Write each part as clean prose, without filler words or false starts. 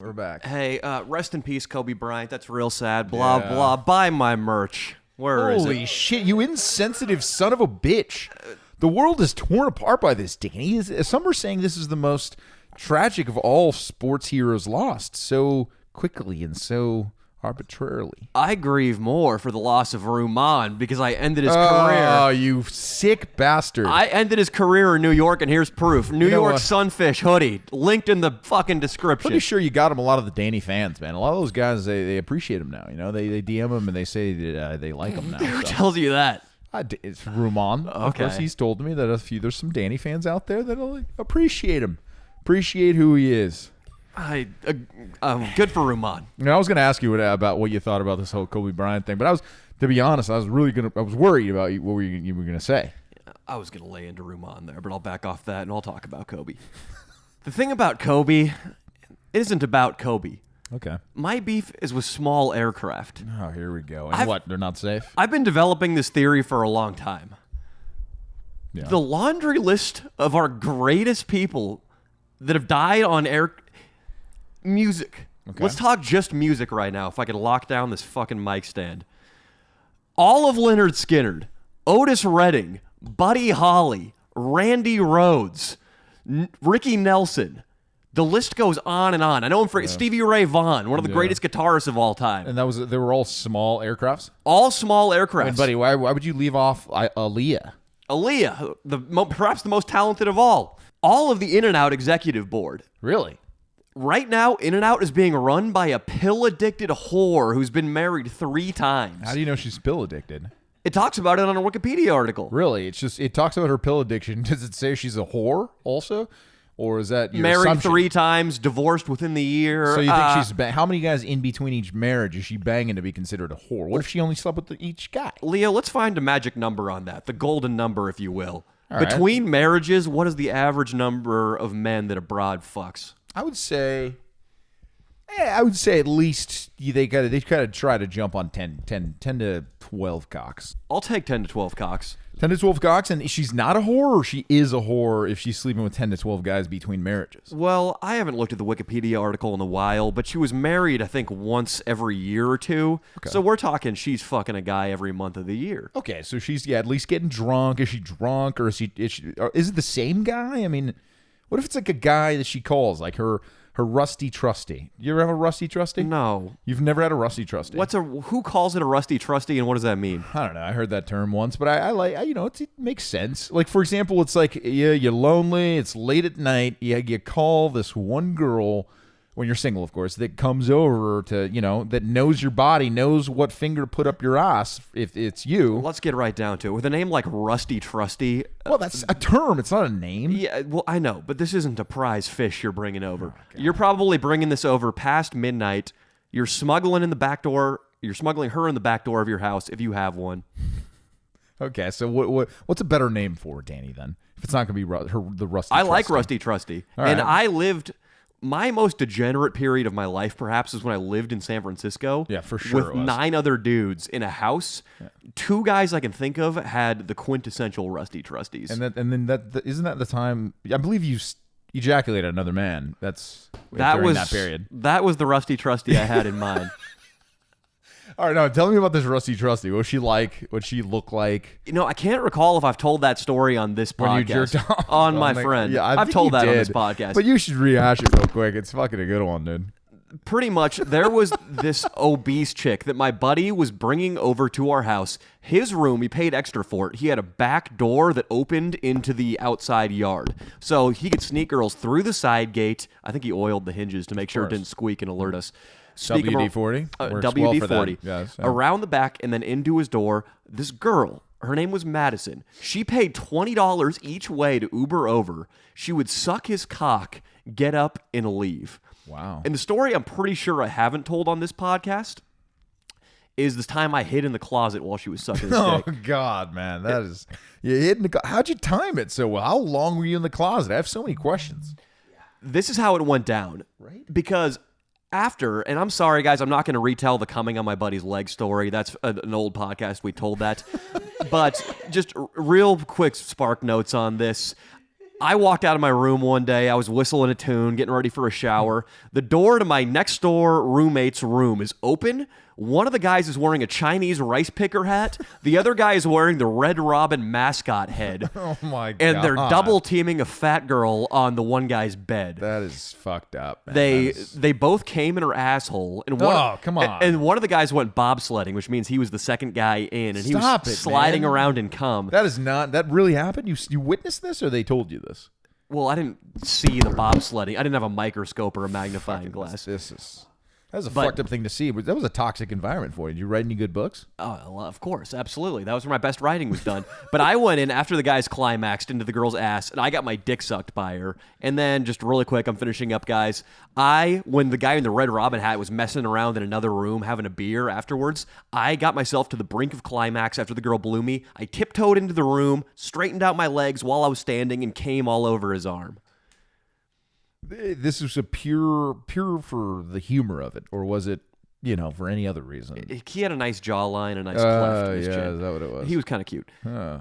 We're back. Hey, rest in peace, Kobe Bryant. That's real sad. Blah, blah. Buy my merch. Where is it? Holy shit, you insensitive son of a bitch. The world is torn apart by this, Danny. Some are saying this is the most tragic of all sports heroes lost so quickly and so arbitrarily. I grieve more for the loss of Ruman because I ended his career. Oh, you sick bastard. I ended his career in New York, and here's proof. New York what? Sunfish hoodie, linked in the fucking description. Pretty sure you got him a lot of the Danny fans, man. A lot of those guys, they appreciate him now. You know, they DM him and they say that, they like him now. Who tells you that? It's Ruman. Okay. Of course, he's told me that there's some Danny fans out there that'll appreciate him, appreciate who he is. Good for Ruman. You know, I was going to ask you about what you thought about this whole Kobe Bryant thing, but to be honest, I was worried about what you were going to say. I was going to lay into Ruman there, but I'll back off that and I'll talk about Kobe. The thing about Kobe, it isn't about Kobe. Okay. My beef is with small aircraft. Oh, here we go. And what? They're not safe? I've been developing this theory for a long time. Yeah. The laundry list of our greatest people that have died on air... Music. Okay. Let's talk just music right now, if I could lock down this fucking mic stand. All of Leonard Skinner, Otis Redding, Buddy Holly, Randy Rhoads, Ricky Nelson. The list goes on and on. I know him for Stevie Ray Vaughan, one of the greatest guitarists of all time. And they were all small aircrafts? All small aircrafts. And buddy, why would you leave off Aaliyah? Aaliyah, perhaps the most talented of all. All of the In-N-Out executive board. Really? Right now, In-N-Out is being run by a pill-addicted whore who's been married 3 times. How do you know she's pill addicted? It talks about it on a Wikipedia article. Really? It talks about her pill addiction. Does it say she's a whore also? Or is that your married assumption? 3 times, divorced within the year. So you think she's how many guys in between each marriage is she banging to be considered a whore? What if she only slept with each guy? Leo, let's find a magic number on that. The golden number, if you will. All right. Between marriages, what is the average number of men that a broad fucks? I would say at least they gotta try to jump on 10 to 12 cocks. I'll take 10 to 12 cocks. 10 to 12 cocks, and she's not a whore, or she is a whore if she's sleeping with 10 to 12 guys between marriages. Well, I haven't looked at the Wikipedia article in a while, but she was married, I think, once every year or two. Okay. So we're talking she's fucking a guy every month of the year. Okay, so she's at least getting drunk. Is she drunk, or is it the same guy? I mean, what if it's like a guy that she calls, like her Rusty Trusty? You ever have a Rusty Trusty? No. You've never had a Rusty Trusty? Who calls it a Rusty Trusty, and what does that mean? I don't know. I heard that term once, but I like, it makes sense. Like, for example, it's like, you're lonely, it's late at night, you call this one girl, when you're single, of course, that comes over to, that knows your body, knows what finger to put up your ass if it's you. Well, let's get right down to it. With a name like Rusty Trusty... Well, that's a term. It's not a name. Yeah, well, I know, but this isn't a prize fish you're bringing over. You're probably bringing this over past midnight. You're smuggling in the back door. You're smuggling her in the back door of your house, if you have one. Okay, so what's a better name for Danny, then? If it's not going to be the Rusty Trusty. I like Rusty Trusty. All and right. I lived... My most degenerate period of my life, perhaps, is when I lived in San Francisco. Yeah, for sure. With 9 other dudes in a house. Yeah. 2 guys I can think of had the quintessential Rusty Trusties. And then isn't that the time? I believe you ejaculated another man. During that period. That was the Rusty Trusty I had in mind. All right, now tell me about this Rusty Trusty. What was she like? What she look like? I can't recall if I've told that story on this podcast. When you jerked off on my friend. Yeah, I've told that on this podcast. But you should rehash it real quick. It's fucking a good one, dude. Pretty much, there was this obese chick that my buddy was bringing over to our house. His room, he paid extra for it. He had a back door that opened into the outside yard. So he could sneak girls through the side gate. I think he oiled the hinges to make sure it didn't squeak and alert us. WD-40? WD-40. Yes, yeah. Around the back and then into his door, this girl, her name was Madison. She paid $20 each way to Uber over. She would suck his cock, get up, and leave. Wow. And the story I'm pretty sure I haven't told on this podcast is this time I hid in the closet while she was sucking his dick. Oh, God, man. That is... You hid in the... How'd you time it so well? How long were you in the closet? I have so many questions. This is how it went down. Right. Because... After, and I'm sorry, guys, I'm not going to retell the coming on my buddy's leg story. That's an old podcast. We told that. But just real quick spark notes on this. I walked out of my room one day. I was whistling a tune, getting ready for a shower. The door to my next door roommate's room is open. One of the guys is wearing a Chinese rice picker hat. The other guy is wearing the Red Robin mascot head. Oh my god! And they're double teaming a fat girl on the one guy's bed. That is fucked up. Man. They both came in her asshole. And one, come on! And one of the guys went bobsledding, which means he was the second guy in, and he was sliding around in cum. That is not. That really happened. You witnessed this, or they told you this? Well, I didn't see the bobsledding. I didn't have a microscope or a magnifying glass. That was a fucked up thing to see. But that was a toxic environment for you. Did you write any good books? Oh, well, of course. Absolutely. That was where my best writing was done. But I went in after the guys climaxed into the girl's ass, and I got my dick sucked by her. And then, just really quick, I'm finishing up, guys. When the guy in the Red Robin hat was messing around in another room having a beer afterwards, I got myself to the brink of climax after the girl blew me. I tiptoed into the room, straightened out my legs while I was standing, and came all over his arm. This was a pure for the humor of it, or was it, for any other reason? He had a nice jawline, a nice cleft in his chin. Is that what it was? He was kind of cute. Huh.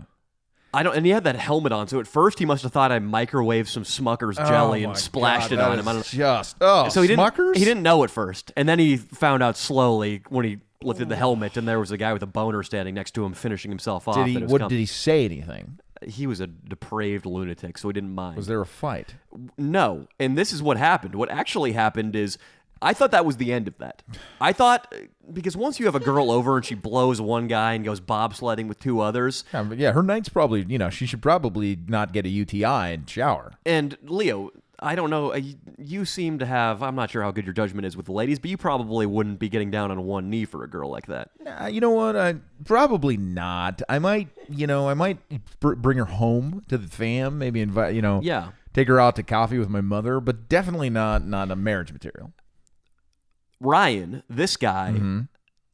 And he had that helmet on, so at first he must have thought I microwaved some Smucker's jelly and splashed it on him. I don't know. So Smucker's? He didn't know at first, and then he found out slowly when he lifted the helmet, and there was a guy with a boner standing next to him, finishing himself off. Did he say anything? He was a depraved lunatic, so he didn't mind. Was there a fight? No, and this is what happened. What actually happened is, I thought that was the end of that. I thought, because once you have a girl over and she blows one guy and goes bobsledding with two others. Yeah, her night's probably, she should probably not get a UTI and shower. And Leo, I don't know, you seem to have, I'm not sure how good your judgment is with the ladies, but you probably wouldn't be getting down on one knee for a girl like that. You know what? Probably not. I might bring her home to the fam, maybe invite, take her out to coffee with my mother, but definitely not a marriage material. Ryan, this guy,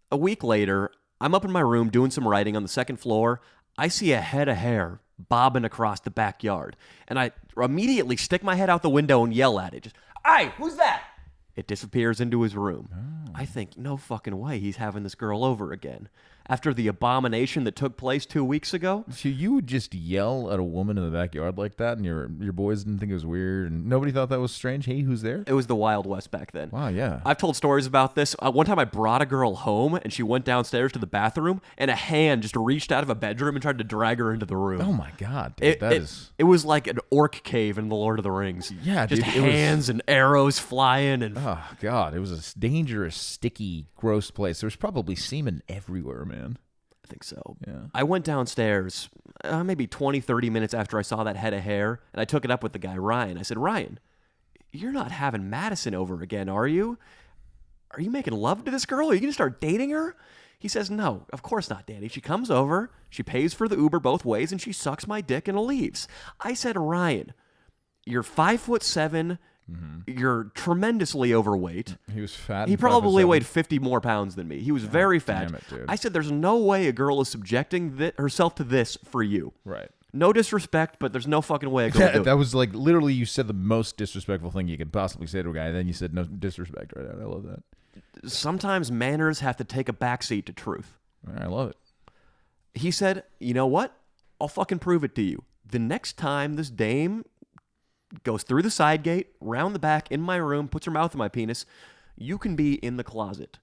a week later, I'm up in my room doing some writing on the second floor. I see a head of hair bobbing across the backyard, and I immediately stick my head out the window and yell at it. Just, "Hey, who's that?" It disappears into his room. Oh. I think, no fucking way he's having this girl over again. After the abomination that took place 2 weeks ago. So you would just yell at a woman in the backyard like that, and your boys didn't think it was weird, and nobody thought that was strange? Hey, who's there? It was the Wild West back then. Wow, yeah. I've told stories about this. One time I brought a girl home, and she went downstairs to the bathroom, and a hand just reached out of a bedroom and tried to drag her into the room. Oh my god, dude, it was like an orc cave in The Lord of the Rings. Yeah, just dude, hands and arrows flying, and oh god, it was a dangerous, sticky, gross place. There was probably semen everywhere, man. I think so. Yeah. I went downstairs maybe 20, 30 minutes after I saw that head of hair, and I took it up with the guy, Ryan. I said, "Ryan, you're not having Madison over again, are you? Are you making love to this girl? Are you going to start dating her?" He says, "No, of course not, Danny. She comes over, she pays for the Uber both ways, and she sucks my dick and leaves." I said, "Ryan, you're 5'7". You're tremendously overweight. He was fat. He probably weighed 50 more pounds than me. He was very fat. Damn it, dude. I said, "There's no way a girl is subjecting herself to this for you." Right. No disrespect, but there's no fucking way a girl would do it. That was like literally you said the most disrespectful thing you could possibly say to a guy. Then you said no disrespect right out. I love that. Sometimes manners have to take a backseat to truth. I love it. He said, "You know what? I'll fucking prove it to you. The next time this dame goes through the side gate, round the back, in my room, puts her mouth in my penis, you can be in the closet."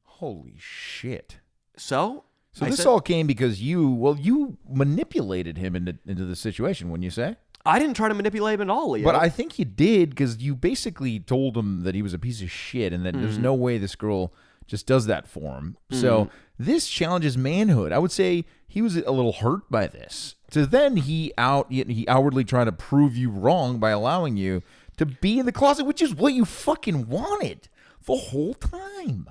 Holy shit. So this all came because you manipulated him into the situation, wouldn't you say? I didn't try to manipulate him at all, Leo. But I think you did, because you basically told him that he was a piece of shit and that there's no way this girl just does that for him. So this challenges manhood. I would say he was a little hurt by this. So then he outwardly tried to prove you wrong by allowing you to be in the closet, which is what you fucking wanted the whole time.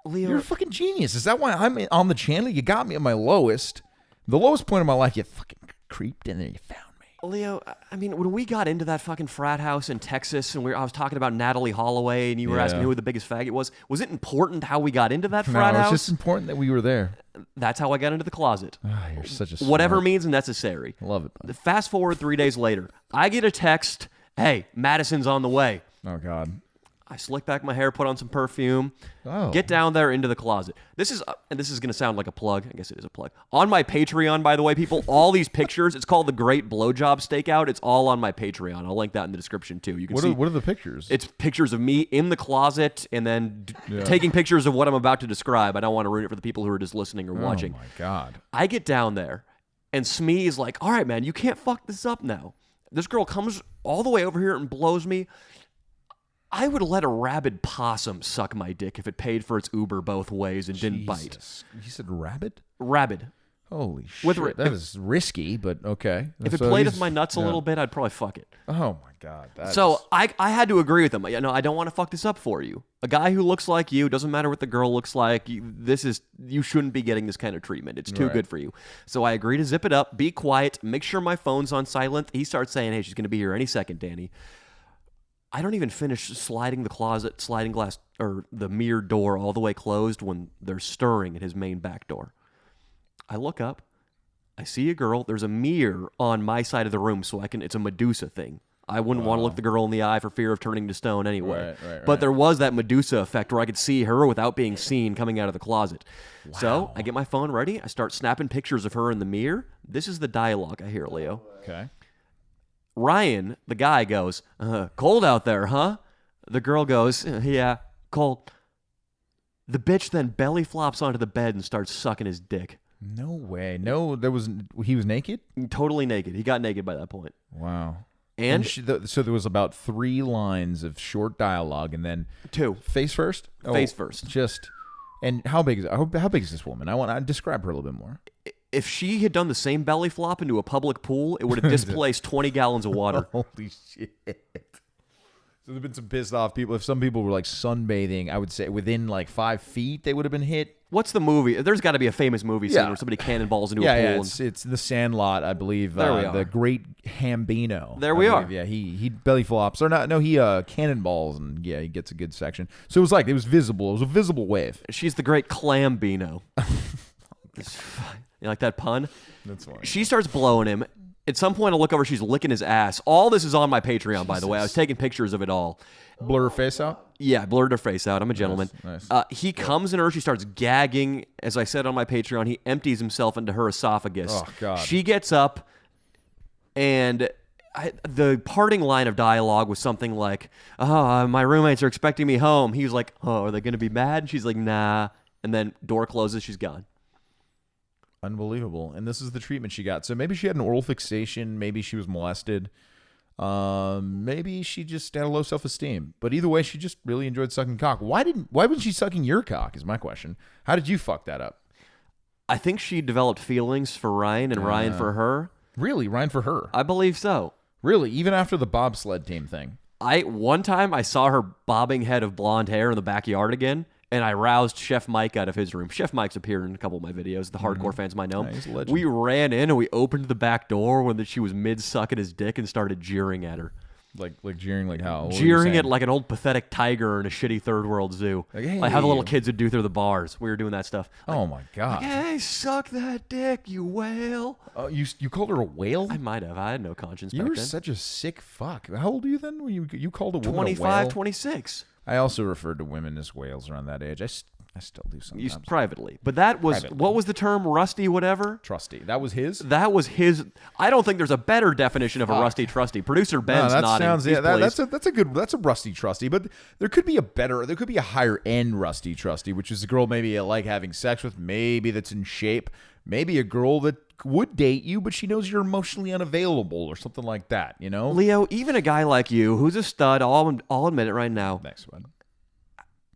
Leo, you're a fucking genius. Is that why I'm on the channel? You got me at my lowest point of my life. You fucking creeped in there. You found me. Leo, I mean, when we got into that fucking frat house in Texas, and I was talking about Natalie Holloway, and you were asking who the biggest faggot was it important how we got into that frat house? No, it's just important that we were there. That's how I got into the closet. You're such a whatever means necessary. I love it, bud. Fast forward 3 days later, I get a text, "Hey, Madison's on the way." Oh, God. I slick back my hair, put on some perfume, Oh. get down there into the closet. This is going to sound like a plug. I guess it is a plug. On my Patreon, by the way, people, all these pictures, it's called the Great Blowjob Stakeout. It's all on my Patreon. I'll link that in the description, too. You can see. What are the pictures? It's pictures of me in the closet and then taking pictures of what I'm about to describe. I don't want to ruin it for the people who are just listening or watching. Oh, my God. I get down there, and Smee is like, all right, man, you can't fuck this up now. This girl comes all the way over here and blows me. I would let a rabid possum suck my dick if it paid for its Uber both ways and didn't bite. You said rabbit? Rabid. Holy shit. That is risky, but okay. If it played with my nuts a little bit, I'd probably fuck it. Oh, my God. I had to agree with him. You know, I don't want to fuck this up for you. A guy who looks like you, doesn't matter what the girl looks like, you shouldn't be getting this kind of treatment. It's too good for you. So I agree to zip it up, be quiet, make sure my phone's on silent. He starts saying, hey, she's going to be here any second, Danny. I don't even finish sliding glass or the mirror door all the way closed when they're stirring at his main back door. I look up, I see a girl. There's a mirror on my side of the room, so it's a Medusa thing. I wouldn't want to look the girl in the eye for fear of turning to stone anyway. Right. But there was that Medusa effect where I could see her without being seen coming out of the closet. Wow. So I get my phone ready. I start snapping pictures of her in the mirror. This is the dialogue I hear, Leo. Okay. Ryan, the guy, goes, cold out there, huh? The girl goes, yeah, cold. The bitch then belly flops onto the bed and starts sucking his dick. No way. No, he was naked? Totally naked. He got naked by that point. Wow. And so there was about 3 lines of short dialogue, and then 2. Face first. Face first. And how big is this woman? I want to describe her a little bit more. If she had done the same belly flop into a public pool, it would have displaced 20 gallons of water. Holy shit. So there've been some pissed off people. If some people were like sunbathing, I would say within like 5 feet they would have been hit. What's the movie? There's got to be a famous movie scene where somebody cannonballs into a pool. Yeah, it's The Sandlot, I believe. There we are. The Great Hambino. There we are. Yeah, he belly flops. Or not, no, he cannonballs, and yeah, he gets a good section. So it was visible. It was a visible wave. She's the Great Clambino. You like that pun? That's funny. She starts blowing him. At some point, I look over. She's licking his ass. All this is on my Patreon, by the way. I was taking pictures of it all. Blur her face out? Yeah, I blurred her face out. I'm a gentleman. Nice. He comes in her. She starts gagging. As I said on my Patreon, he empties himself into her esophagus. Oh, God. She gets up, and the parting line of dialogue was something like, oh, my roommates are expecting me home. He was like, oh, are they going to be mad? And she's like, nah. And then door closes. She's gone. Unbelievable. And this is the treatment she got. So maybe she had an oral fixation. Maybe she was molested. Maybe she just had a low self-esteem. But either way, she just really enjoyed sucking cock. Why wasn't she sucking your cock is my question. How did you fuck that up? I think she developed feelings for Ryan and Ryan for her. Really? Ryan for her? I believe so. Really? Even after the bobsled team thing? One time I saw her bobbing head of blonde hair in the backyard again, and I roused Chef Mike out of his room. Chef Mike's appeared in a couple of my videos. The hardcore fans might know him. He's a legend. We ran in and we opened the back door when she was mid-sucking his dick and started jeering at her. Like jeering, like how? Jeering at like an old pathetic tiger in a shitty third world zoo. Like, hey. Like how the little kids would do through the bars. We were doing that stuff. Like, oh my God. hey, suck that dick, you whale. You called her a whale? I might have. I had no conscience You back were then. such a sick fuck. How old are you then when you called a woman 25, a whale? 26. I also referred to women as whales around that age. I still do sometimes. Privately. But that was, what was the term? Rusty whatever? Trusty. That was his? That was his. I don't think there's a better definition of a rusty trusty. Producer Ben's nodding. That's a rusty trusty, but there could be a higher end rusty trusty, which is a girl maybe you like having sex with, maybe that's in shape, maybe a girl that would date you, but she knows you're emotionally unavailable or something like that, you know? Leo, even a guy like you, who's a stud, I'll admit it right now. Next one.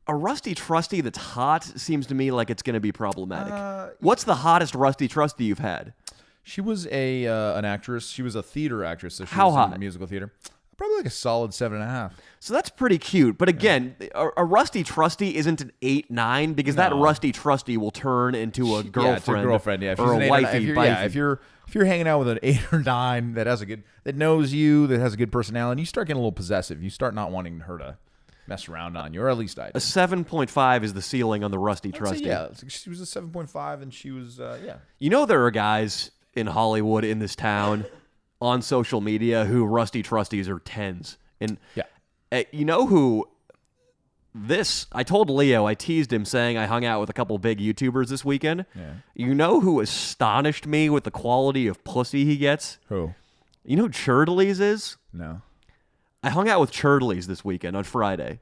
A rusty trusty that's hot seems to me like it's going to be problematic. What's the hottest rusty trusty you've had? She was an actress. She was a theater actress. So she How was hot? in musical theater. Probably like a solid 7.5. So that's pretty cute. But again, a rusty trusty isn't an 8-9 because that rusty trusty will turn into a girlfriend. Yeah, it's a girlfriend. Yeah, or a wifey. If you're hanging out with an 8 or 9 that knows you, that has a good personality, you start getting a little possessive. You start not wanting her to mess around on you, or at least I did. A 7.5 is the ceiling on the rusty trusty. Yeah, she was a 7.5, and she was You know there are guys in Hollywood in this town on social media who rusty trusties are 10s. And you know who I told Leo, I teased him saying I hung out with a couple big YouTubers this weekend. Yeah. You know who astonished me with the quality of pussy he gets? Who? You know who Churdleys is? No. I hung out with Churdleys this weekend on Friday.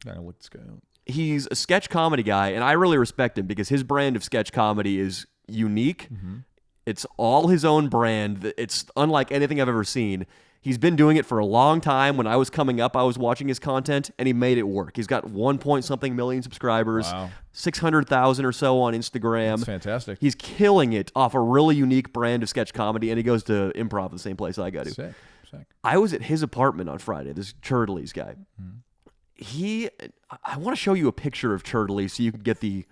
Gotta look this guy up. He's a sketch comedy guy, and I really respect him because his brand of sketch comedy is unique. Mm-hmm. It's all his own brand. It's unlike anything I've ever seen. He's been doing it for a long time. When I was coming up, I was watching his content, and he made it work. He's got 1-point-something million subscribers, Wow. 600,000 or so on Instagram. That's fantastic. He's killing it off a really unique brand of sketch comedy, and he goes to improv the same place I go to. Sick. I was at his apartment on Friday, this Churdleys guy. I want to show you a picture of Churdleys so you can get the...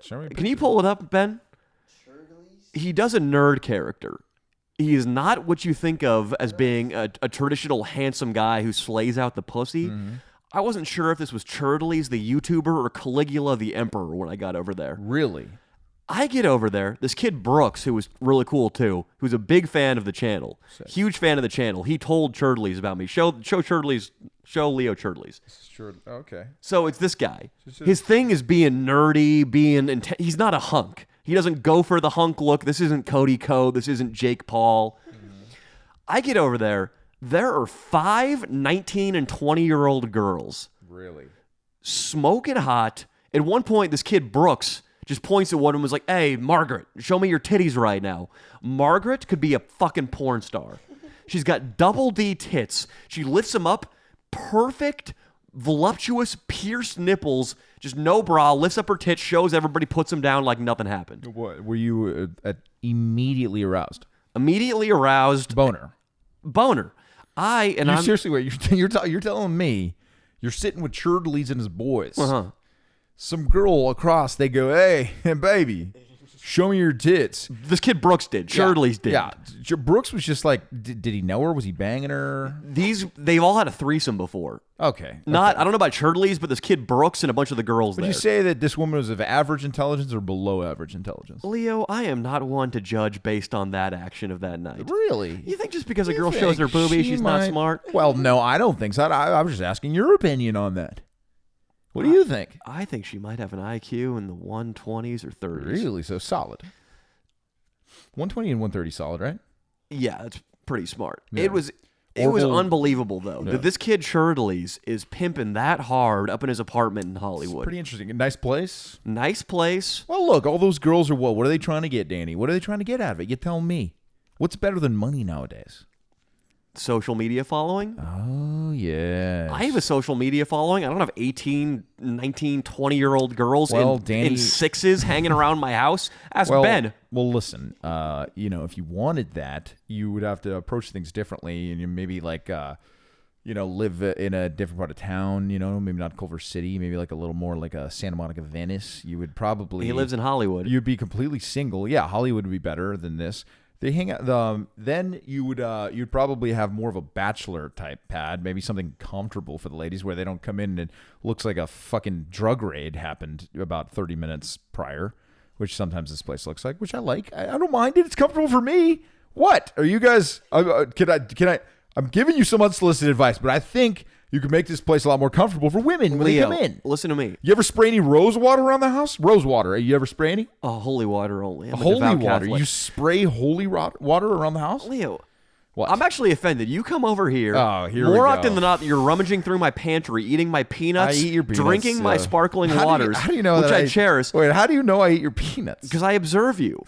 Show me a Can you picture. pull it up, Ben? He does a nerd character. He is not what you think of as being a traditional handsome guy who slays out the pussy. I wasn't sure if this was Churdleys, the YouTuber, or Caligula, the Emperor, when I got over there. Really? I get over there. This kid Brooks, who was really cool too, who's a big fan of the channel, huge fan of the channel. He told Churdleys about me. Show Leo Churdleys. Sure. Okay. So it's this guy. His thing is being nerdy, he's not a hunk. He doesn't go for the hunk look. This isn't Cody Ko. This isn't Jake Paul. I get over there. There are 5 19 and 20-year-old girls. Really? Smoking hot. At one point, this kid Brooks just points at one and was like, "Hey, Margaret, show me your titties right now." Margaret could be a fucking porn star. She's got double D tits. She lifts them up. Perfect, voluptuous, pierced nipples. Just no bra. Lifts up her tits, shows everybody, puts them down like nothing happened. What? Were you immediately aroused? Immediately aroused. Boner. I'm Seriously, wait, you're telling me you're sitting with Churdleys and his boys. Uh-huh. Some girl across, they go, "Hey, baby, show me your tits." This kid Brooks did. Churdleys did. Yeah. Brooks was just like, did he know her? Was he banging her? They've all had a threesome before. Okay. I don't know about Churdleys, but this kid Brooks and a bunch of the girls Would there. you say that this woman was of average intelligence or below average intelligence? Leo, I am not one to judge based on that action of that night. Really? You think just because a girl shows her boobie, she's not smart? Well, no, I don't think so. I was just asking your opinion on that. What do you think? I think she might have an IQ in the 120s or 30s. Really? So solid. 120 and 130 solid, right? Yeah, it's pretty smart. Yeah. It was unbelievable, though, that this kid Churdleys is pimping that hard up in his apartment in Hollywood. Pretty interesting. A nice place. Nice place. Well, look, all those girls are what? What are they trying to get, Danny? What are they trying to get out of it? You tell me. What's better than money nowadays? Social media following. Oh, yeah. I have a social media following. I don't have 18, 19, 20-year-old girls in sixes hanging around my house. Ask Ben. Well, listen, if you wanted that, you would have to approach things differently, and you maybe live in a different part of town, maybe not Culver City, maybe like a little more like a Santa Monica, Venice. You would probably... He lives in Hollywood. You'd be completely single. Yeah, Hollywood would be better than this. They hang out. Then you'd probably have more of a Bachelor type pad, maybe something comfortable for the ladies, where they don't come in and it looks like a fucking drug raid happened about 30 minutes prior, which sometimes this place looks like. Which I like. I don't mind it. It's comfortable for me. What are you guys? Can I? I'm giving you some unsolicited advice, but I think you can make this place a lot more comfortable for women when they come in. Listen to me. You ever spray any rose water around the house? Rose water. You ever spray any? Holy water only. I'm a holy devout water. Catholic. You spray holy water around the house? Leo, what? I'm actually offended. You come over here. Oh, here more we go. often than not, you're rummaging through my pantry, eating my peanuts, I eat your peanuts, drinking my sparkling waters, how do you know which that I cherish. Wait, how do you know I eat your peanuts? Because I observe you.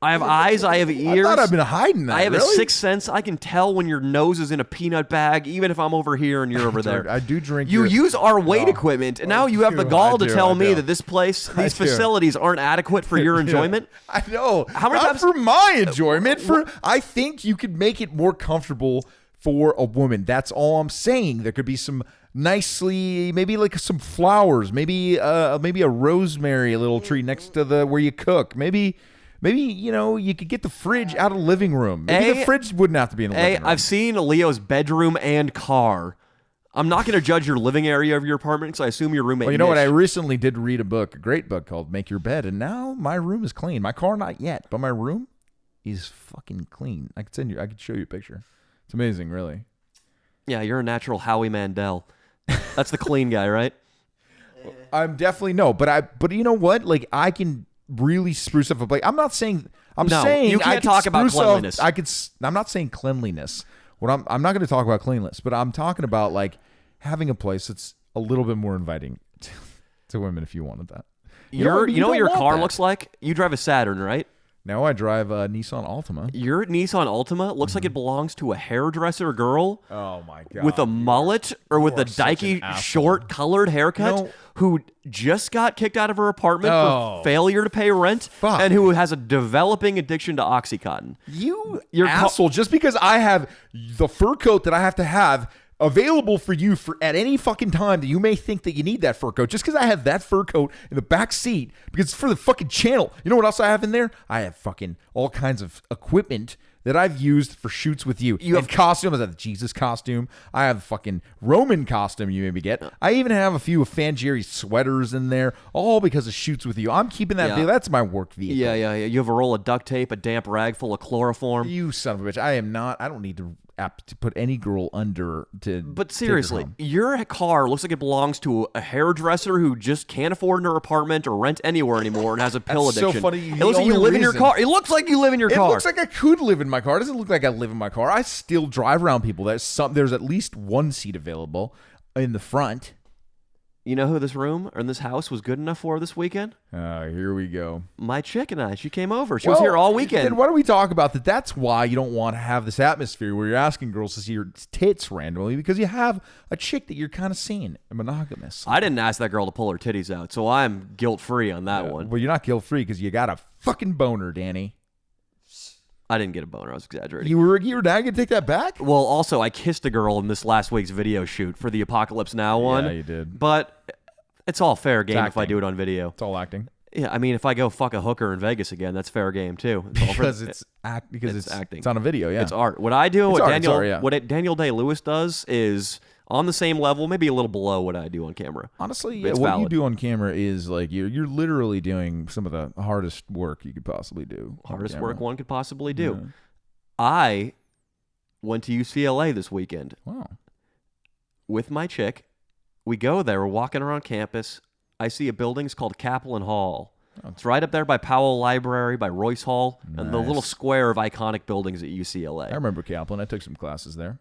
I have eyes. I have ears. I thought I've been hiding that. I have really? a sixth sense. I can tell when your nose is in a peanut bag, even if I'm over here and you're over there. I do drink. You use our weight equipment, and now you have the gall to tell me that this place, these facilities aren't adequate for your enjoyment. I know. How many times for my enjoyment? I think you could make it more comfortable for a woman. That's all I'm saying. There could be some maybe like some flowers, maybe a rosemary little tree next to where you cook. Maybe you could get the fridge out of the living room. Maybe the fridge wouldn't have to be in the living room. I've seen Leo's bedroom and car. I'm not going to judge your living area of your apartment because I assume your roommate. Well, you know what? I recently did read a great book called Make Your Bed, and now my room is clean. My car, not yet, but my room is fucking clean. I could show you a picture. It's amazing, really. Yeah, you're a natural Howie Mandel. That's the clean guy, right? I'm definitely no, but you know what? Like I can really spruce up a place. I'm not saying. I'm saying you can't talk about cleanliness. I'm not saying cleanliness. I'm not going to talk about cleanliness, but I'm talking about like having a place that's a little bit more inviting to women if you wanted that. You know what your car looks like? You drive a Saturn, right? No, I drive a Nissan Altima. Your Nissan Altima looks like it belongs to a hairdresser girl. Oh my god! With a mullet or with a dykey short colored haircut, who just got kicked out of her apartment for failure to pay rent, and who has a developing addiction to OxyContin. You're asshole! Just because I have the fur coat that I have to have available for you for at any fucking time that you may think that you need that fur coat, just because I have that fur coat in the back seat because it's for the fucking channel. You know what else I have in there? I have fucking all kinds of equipment that I've used for shoots with you. You have costumes. I have the Jesus costume. I have the fucking Roman costume you maybe get. I even have a few of Fanjeri sweaters in there, all because of shoots with you. I'm keeping that vehicle. That's my work vehicle. Yeah. You have a roll of duct tape, a damp rag full of chloroform. You son of a bitch. I don't need to put any girl under to. But seriously, your car looks like it belongs to a hairdresser who just can't afford her apartment or rent anywhere anymore and has a pill addiction. So funny. It looks like you live in your car. It looks like you live in your car. It looks like I could live in my car. It doesn't look like I live in my car. I still drive around people. There's at least one seat available in the front. You know who this room or in this house was good enough for this weekend? Here we go. My chick and I. She came over. She was here all weekend. Then why don't we talk about that? That's why you don't want to have this atmosphere where you're asking girls to see your tits randomly, because you have a chick that you're kind of seeing, monogamous. I didn't ask that girl to pull her titties out, so I'm guilt-free on that one. Well, you're not guilt-free because you got a fucking boner, Danny. I didn't get a boner. I was exaggerating. You were not going to take that back? Well, also, I kissed a girl in this last week's video shoot for the Apocalypse Now one. Yeah, you did. But it's all fair game if I do it on video. It's all acting. Yeah, I mean, if I go fuck a hooker in Vegas again, that's fair game too. Because it's acting. It's on a video, yeah. It's art. What I do, what Daniel Day-Lewis does is on the same level, maybe a little below what I do on camera. Honestly, what you do on camera is like you're literally doing some of the hardest work you could possibly do. Hardest work one could possibly do. Yeah. I went to UCLA this weekend. Wow. With my chick. We go there. We're walking around campus. I see a building. It's called Kaplan Hall. Oh. It's right up there by Powell Library, by Royce Hall, and the little square of iconic buildings at UCLA. I remember Kaplan. I took some classes there.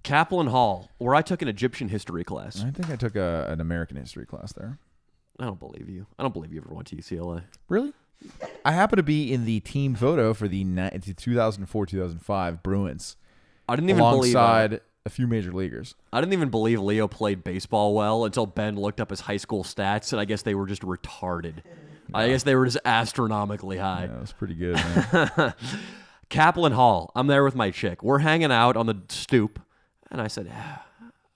Kaplan Hall, where I took an Egyptian history class. I think I took an American history class there. I don't believe you. I don't believe you ever went to UCLA. Really? I happen to be in the team photo for the 2004-2005 Bruins. I didn't even believe alongside a few major leaguers. I didn't even believe Leo played baseball well until Ben looked up his high school stats, and I guess they were just retarded. No. I guess they were just astronomically high. Yeah, that was pretty good, man. Kaplan Hall. I'm there with my chick. We're hanging out on the stoop, and I said,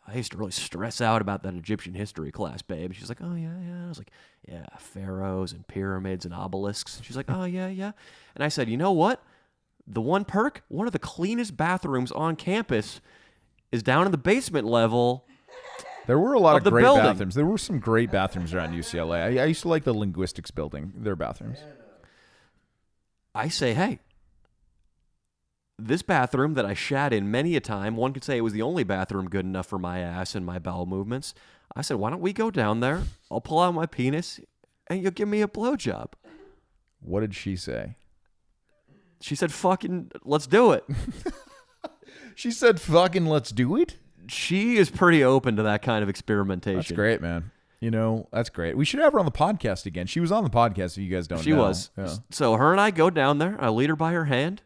I used to really stress out about that Egyptian history class, babe. And she's like, oh, yeah. I was like, yeah, pharaohs and pyramids and obelisks. She's like, oh, yeah. And I said, you know what? The one perk, one of the cleanest bathrooms on campus is down in the basement level. There were a lot of great bathrooms. There were some great bathrooms around UCLA. I used to like the linguistics building, their bathrooms. I say, hey, this bathroom that I shat in many a time, one could say it was the only bathroom good enough for my ass and my bowel movements. I said, why don't we go down there? I'll pull out my penis, and you'll give me a blowjob. What did she say? She said, fucking, let's do it. She said, fucking, let's do it? She is pretty open to that kind of experimentation. That's great, man. You know, that's great. We should have her on the podcast again. She was on the podcast, if you guys don't know. She was. Yeah. So her and I go down there. I lead her by her hand.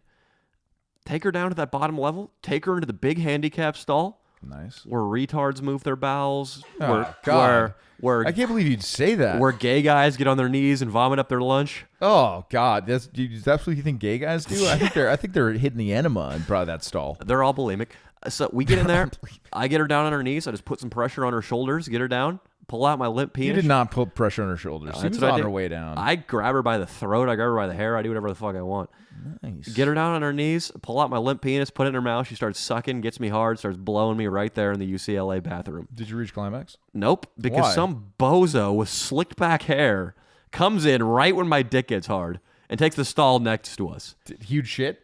Take her down to that bottom level. Take her into the big handicap stall. Nice. Where retards move their bowels. Oh, God. Where I can't believe you'd say that. Where gay guys get on their knees and vomit up their lunch. Oh, God. That's what you think gay guys do? I think they're hitting the enema in probably that stall. They're all bulimic. So we get in there. I get her down on her knees. I just put some pressure on her shoulders, get her down, pull out my limp penis. You did not put pressure on her shoulders. No, she was on her way down. I grab her by the throat. I grab her by the hair. I do whatever the fuck I want. Nice. Get her down on her knees, pull out my limp penis, put it in her mouth. She starts sucking, gets me hard, starts blowing me right there in the UCLA bathroom. Did you reach climax? Nope, because some bozo with slicked back hair comes in right when my dick gets hard and takes the stall next to us. Huge shit?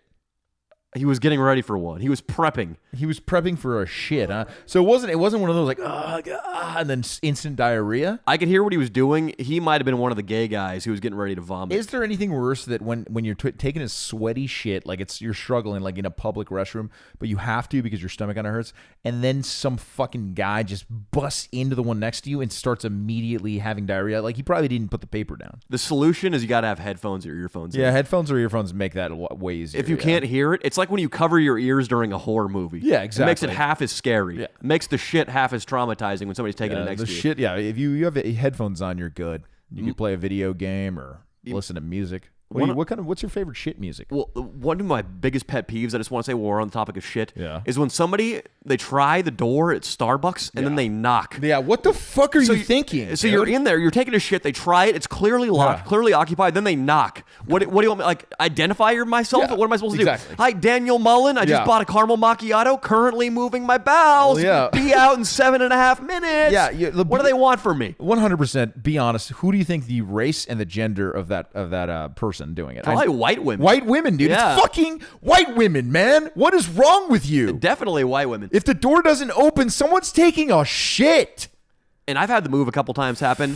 He was getting ready for one. He was prepping. He was prepping for a shit, huh? So it wasn't one of those like, and then instant diarrhea? I could hear what he was doing. He might have been one of the gay guys who was getting ready to vomit. Is there anything worse that when you're taking a sweaty shit, like you're struggling like in a public restroom, but you have to because your stomach kind of hurts, and then some fucking guy just busts into the one next to you and starts immediately having diarrhea? Like he probably didn't put the paper down. The solution is you got to have headphones or earphones. Yeah, headphones or earphones make that way easier. If you can't hear it, it's like when you cover your ears during a horror movie. Yeah, exactly. It makes it half as scary. Yeah. It makes the shit half as traumatizing when somebody's taking it next to you. Shit, yeah. If you have headphones on, you're good. You can play a video game or listen to music. What's your favorite shit music? Well, one of my biggest pet peeves, I just want to say while we're on the topic of shit, is when they try the door at Starbucks and then they knock. Yeah, what the fuck are you thinking? So you're in there, you're taking a shit, they try it, it's clearly locked, clearly occupied, then they knock. What do you want me, like, identify myself? Yeah, what am I supposed to do? Hi, Daniel Mullen, I just bought a caramel macchiato, currently moving my bowels, be out in 7.5 minutes. Yeah, what do they want from me? 100%, be honest, who do you think the race and the gender of that person doing it? Probably white women. White women, dude. Yeah. It's fucking white women, man. What is wrong with you? Definitely white women. If the door doesn't open, someone's taking a shit. And I've had the move a couple times happen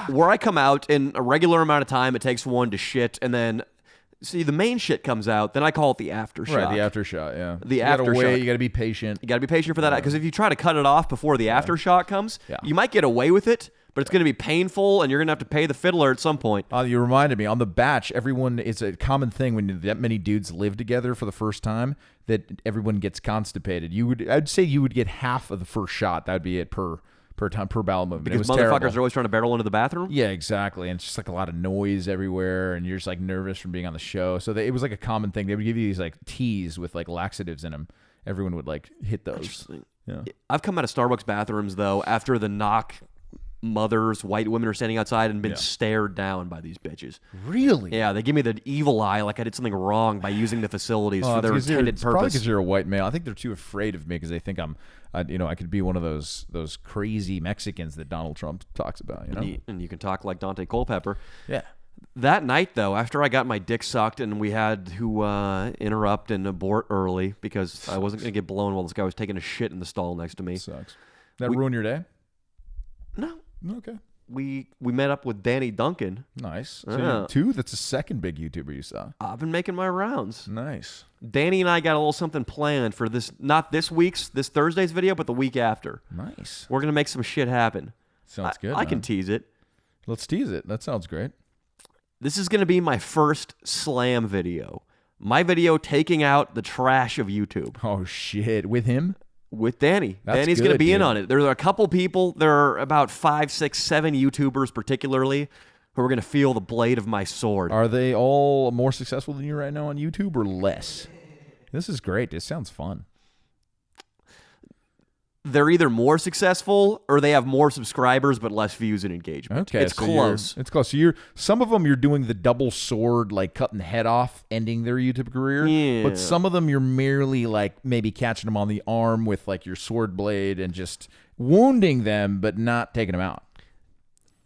where I come out in a regular amount of time, it takes one to shit, and then the main shit comes out, then I call it the aftershock. Right, the aftershock, yeah. The aftershock. You got to be patient. You got to be patient for that, because if you try to cut it off before the aftershock comes, you might get away with it, but it's going to be painful, and you're going to have to pay the fiddler at some point. You reminded me, on The Batch, it's a common thing when that many dudes live together for the first time that everyone gets constipated. I'd say you would get half of the first shot. That would be it per bowel movement. Because motherfuckers are always trying to barrel into the bathroom? Yeah, exactly. And it's just like a lot of noise everywhere, and you're just like nervous from being on the show. So it was like a common thing. They would give you these like teas with like laxatives in them. Everyone would like hit those. Yeah. I've come out of Starbucks bathrooms, though, after the knock. Mothers, white women are standing outside and been stared down by these bitches. Really? Yeah, they give me the evil eye like I did something wrong by using the facilities for their intended purpose. Probably because you're a white male. I think they're too afraid of me because they think I could be one of those crazy Mexicans that Donald Trump talks about. You know, and you can talk like Dante Culpepper. Yeah. That night, though, after I got my dick sucked and we had to interrupt and abort early because I wasn't going to get blown while this guy was taking a shit in the stall next to me. Sucks. That ruin your day? No. Okay. We met up with Danny Duncan. Nice. So two? That's the second big YouTuber you saw. I've been making my rounds. Nice. Danny and I got a little something planned for this Thursday's video, but the week after. Nice. We're going to make some shit happen. Sounds good. I can tease it. Let's tease it. That sounds great. This is going to be my first slam video. My video taking out the trash of YouTube. Oh, shit. With him? With Danny. Danny's going to be in on it. There are a couple people, there are about 5, 6, 7 YouTubers particularly, who are going to feel the blade of my sword. Are they all more successful than you right now on YouTube or less? This is great. This sounds fun. They're either more successful or they have more subscribers but less views and engagement. Okay, it's close. It's close. So some of them you're doing the double sword, like cutting the head off, ending their YouTube career. Yeah. But some of them you're merely like maybe catching them on the arm with like your sword blade and just wounding them, but not taking them out.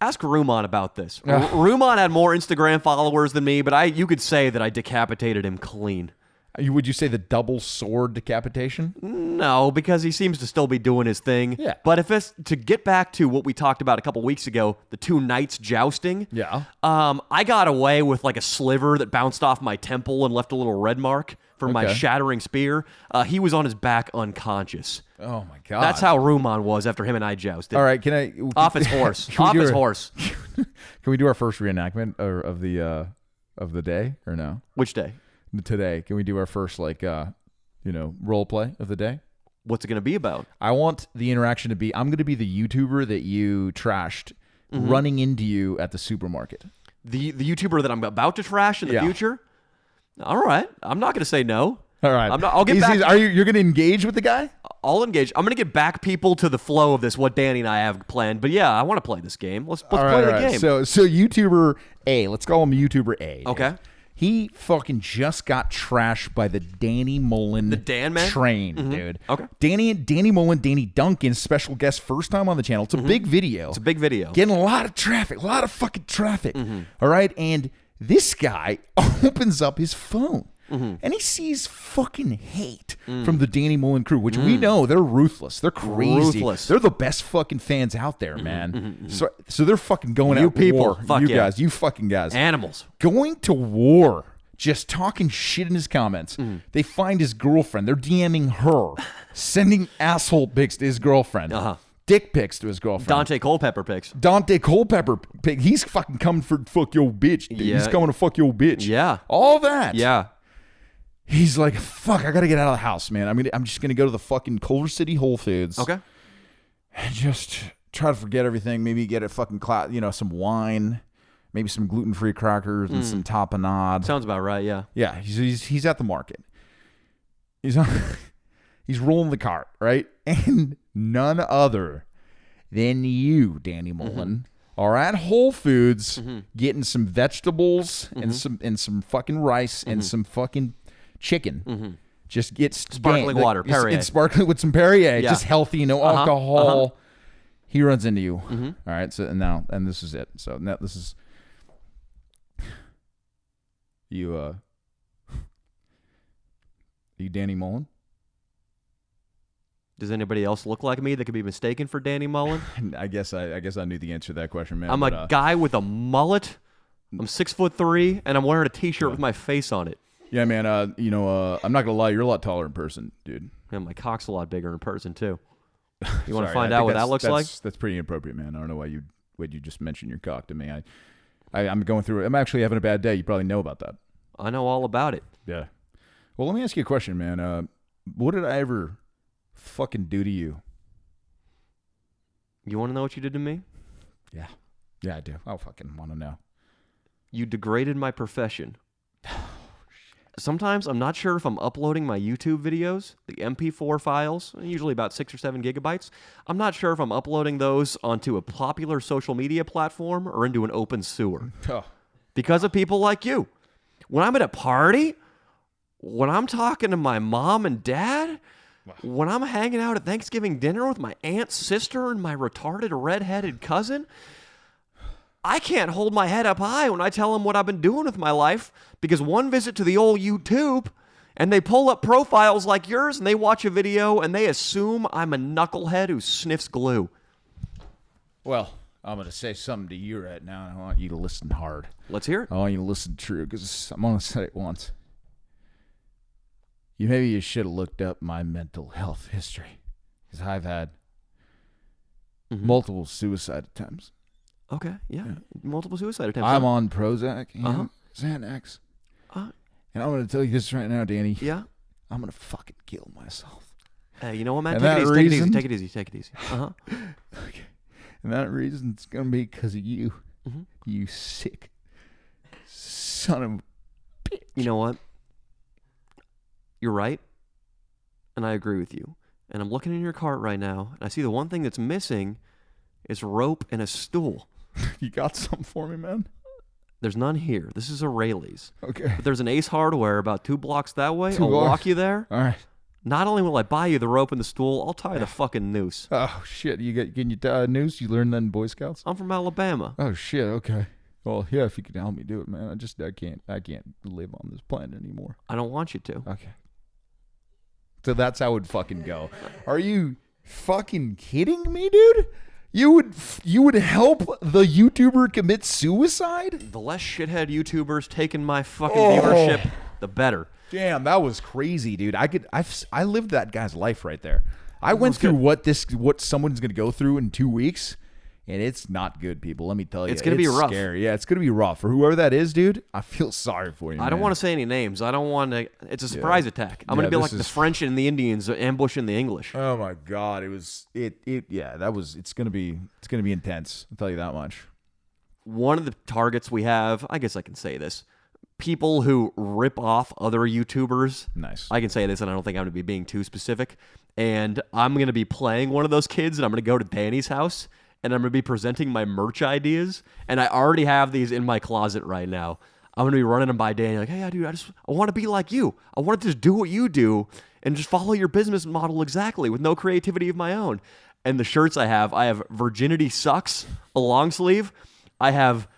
Ask Ruman about this. Ruman had more Instagram followers than me, but you could say that I decapitated him clean. Would you say the double sword decapitation? No, because he seems to still be doing his thing. Yeah. But if it's to get back to what we talked about a couple weeks ago, the two knights jousting. Yeah. I got away with like a sliver that bounced off my temple and left a little red mark from my shattering spear. He was on his back unconscious. Oh my God. That's how Ruman was after him and I jousted. All right, off his horse. Off his horse. Can we do our first reenactment of the day or no? Which day? Today. Can we do our first role play of the day? What's it going to be about? I want the interaction to be, I'm going to be the YouTuber that you trashed running into you at the supermarket. The YouTuber that I'm about to trash in the future? All right. I'm not going to say no. All right. I'll get back. You're going to engage with the guy? I'll engage. I'm going to get back people to the flow of this, what Danny and I have planned. But yeah, I want to play this game. Let's play the game. So YouTuber A, let's call him YouTuber A. Okay. He fucking just got trashed by the Danny Mullen train, dude. Okay. Danny Mullen, Danny Duncan, special guest, first time on the channel. It's a big video. It's a big video. Getting a lot of traffic, a lot of fucking traffic. All right. And this guy opens up his phone. and he sees fucking hate from the Danny Mullen crew, which we know they're ruthless. They're crazy. Ruthless. They're the best fucking fans out there, man. So they're fucking going You at people. war. Fuck you yeah. guys, you fucking guys. Animals. Going to war, just talking shit in his comments. They find his girlfriend. They're DMing her, sending asshole pics to his girlfriend. Dick pics to his girlfriend. Dante Culpepper pics. Dante Culpepper, he's fucking coming for fuck your bitch. Dude. Yeah. He's coming to fuck your bitch. Yeah. All that. Yeah. He's like, fuck, I gotta get out of the house, man. I'm just gonna go to the fucking Culver City Whole Foods. Okay. And just try to forget everything. Maybe get a fucking some wine, maybe some gluten-free crackers and some tapenade. Sounds about right, yeah. Yeah, he's at the market. He's rolling the cart, right? And none other than you, Danny Mullen, are at Whole Foods getting some vegetables and some fucking rice and some fucking chicken. Just get Sparkling water, Perrier. It's sparkling with some Perrier, Yeah. just healthy, no alcohol. He runs into you. All right, so and this is it. So now this is you. You Danny Mullen? Does anybody else look like me that could be mistaken for Danny Mullen? I guess I knew the answer to that question, man. I'm a guy with a mullet. I'm 6'3", and I'm wearing a T-shirt with my face on it. Yeah, man. I'm not gonna lie. You're a lot taller in person, dude. And my cock's a lot bigger in person too. You want to Sorry, find I out think what that looks like? That's pretty inappropriate, man. I don't know why you just mention your cock to me. I'm going through it. I'm actually having a bad day. You probably know about that. I know all about it. Yeah. Well, let me ask you a question, man. What did I ever fucking do to you? You want to know what you did to me? Yeah. Yeah, I do. I fucking want to know. You degraded my profession. Sometimes I'm not sure if I'm uploading my YouTube videos, the MP4 files, usually about 6 or 7 gigabytes. I'm not sure if I'm uploading those onto a popular social media platform or into an open sewer. Because of people like you. When I'm at a party, when I'm talking to my mom and dad, when I'm hanging out at Thanksgiving dinner with my aunt, sister, and my retarded redheaded cousin, I can't hold my head up high when I tell them what I've been doing with my life, because one visit to the old YouTube and they pull up profiles like yours and they watch a video and they assume I'm a knucklehead who sniffs glue. Well, I'm going to say something to you right now, and I want you to listen hard. Let's hear it. I want you to listen true, because I'm going to say it once. Maybe you should have looked up my mental health history, because I've had multiple suicide attempts. Okay, yeah. Multiple suicide attempts. I'm on Prozac and Xanax. And I'm going to tell you this right now, Danny. Yeah? I'm going to fucking kill myself. Hey, you know what, man? And Take it that easy, reason- take it easy, take it easy. Okay. And that reason it's going to be because of you. You sick son of a bitch. You know what? You're right. And I agree with you. And I'm looking in your cart right now, and I see the one thing that's missing is rope and a stool. You got something for me, man? There's none here. This is a Rayleigh's. Okay. But there's an Ace Hardware about 2 blocks that way. 2 I'll blocks. walk you there. All right. Not only will I buy you the rope and the stool, I'll tie the fucking noose. Oh, shit. Can you tie a noose? You learned that in Boy Scouts? I'm from Alabama. Oh, shit. Okay. Well, yeah, if you could help me do it, man. I can't live on this planet anymore. I don't want you to. Okay. So that's how it would fucking go. Are you fucking kidding me, dude? You would help the YouTuber commit suicide? The less shithead YouTubers taking my fucking viewership, the better. Damn, that was crazy, dude. I lived that guy's life right there. I went through what someone's gonna go through in 2 weeks, and it's not good, people. Let me tell you, It's gonna be rough. Scary. Yeah, it's gonna be rough for whoever that is, dude. I feel sorry for you. I don't want to say any names. I don't want to. It's a surprise attack. I'm gonna be like the French and the Indians ambushing the English. Oh my god, it's gonna be intense. I'll tell you that much. One of the targets we have, I guess I can say this, people who rip off other YouTubers. Nice. I can say this, and I don't think I'm going to be being too specific. And I'm going to be playing one of those kids, and I'm going to go to Danny's house, and I'm going to be presenting my merch ideas. And I already have these in my closet right now. I'm going to be running them by Danny, like, hey, yeah, dude, I want to be like you. I want to just do what you do and just follow your business model exactly with no creativity of my own. And the shirts I have Virginity Sucks, a long sleeve. I have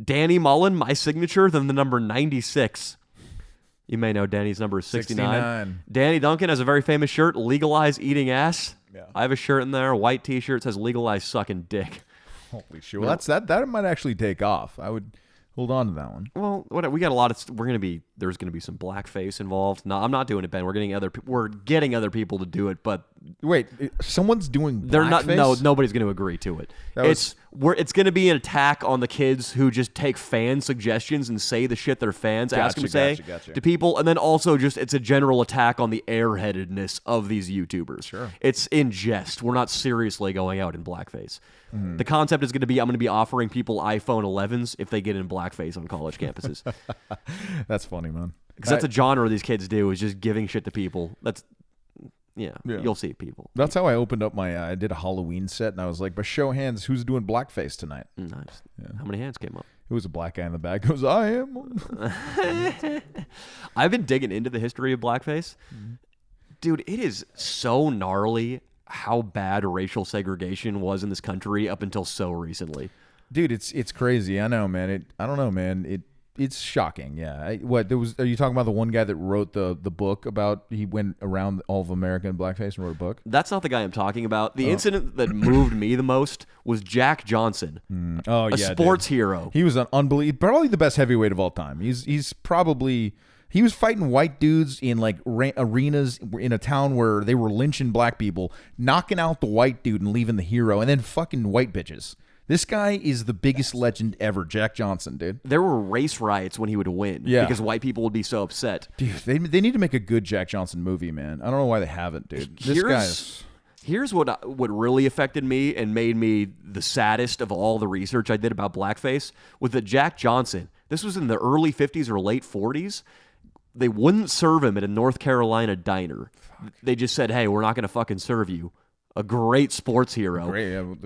Danny Mullen, my signature, then the number 96. You may know Danny's number is 69. 69. Danny Duncan has a very famous shirt, Legalize Eating Ass. Yeah. I have a shirt in there, a white t-shirt, says Legalize Sucking Dick. Holy shit. Well, that might actually take off. I would hold on to that one. Well, we got a lot of. There's gonna be some blackface involved. No, I'm not doing it, Ben. We're getting other people to do it, but Wait, someone's doing blackface? they're not. No, nobody's gonna agree to it. It's gonna be an attack on the kids who just take fan suggestions and say the shit their fans ask them to say to people, and then also just it's a general attack on the airheadedness of these YouTubers. Sure, it's in jest. We're not seriously going out in blackface. The concept is going to be I'm going to be offering people iPhone 11s if they get in blackface on college campuses. That's funny, man. Because that's a genre these kids do, is just giving shit to people. Yeah, you'll see people. That's how I opened up I did a Halloween set, and I was like, by show of hands, who's doing blackface tonight? Nice. Yeah. How many hands came up? It was a black guy in the back. Goes, I am. I've been digging into the history of blackface. Dude, it is so gnarly how bad racial segregation was in this country up until so recently. Dude, it's crazy. I know, man. I don't know, man. It's shocking. Yeah. Are you talking about the one guy that wrote the book about he went around all of America in blackface and wrote a book? That's not the guy I'm talking about. The incident that moved me the most was Jack Johnson. A sports hero. He was an probably the best heavyweight of all time. He's probably. He was fighting white dudes in like arenas in a town where they were lynching black people, knocking out the white dude and leaving the hero, and then fucking white bitches. This guy is the biggest legend ever, Jack Johnson, dude. There were race riots when he would win because white people would be so upset. Dude, they need to make a good Jack Johnson movie, man. I don't know why they haven't, dude. Here's what really affected me and made me the saddest of all the research I did about blackface was that Jack Johnson, this was in the early 50s or late 40s, they wouldn't serve him at a North Carolina diner. They just said, hey, we're not going to fucking serve you. A great sports hero.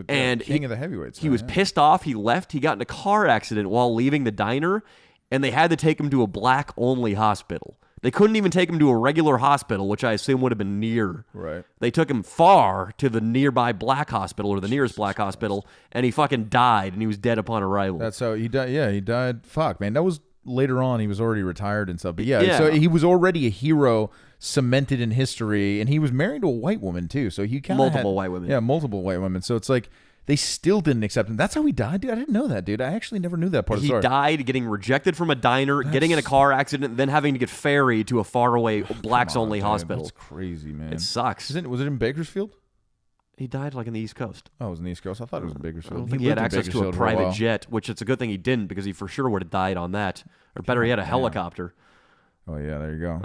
And king of the heavyweights. He was pissed off. He left. He got in a car accident while leaving the diner, and they had to take him to a black-only hospital. They couldn't even take him to a regular hospital, which I assume would have been near. Right. They took him far to the nearby black hospital or the nearest black hospital, and he fucking died, and he was dead upon arrival. That's how he died. Yeah, he died. Fuck, man. That was later on. He was already retired and stuff. But so he was already a hero cemented in history, and he was married to a white woman too. So he kind of multiple white women. Yeah, multiple white women. So it's like they still didn't accept him. That's how he died, dude. I didn't know that, dude. I actually never knew that part of the story. He died getting rejected from a diner, getting in a car accident, then having to get ferried to a faraway blacks-only hospital. That's crazy, man. It sucks. Was it in Bakersfield? He died like in the East Coast. Oh, it was in the East Coast. I thought it was in Bakersfield. I don't think he had access to a private jet, which it's a good thing he didn't because he for sure would have died on that. Or better, he had a helicopter. Oh, yeah, there you go.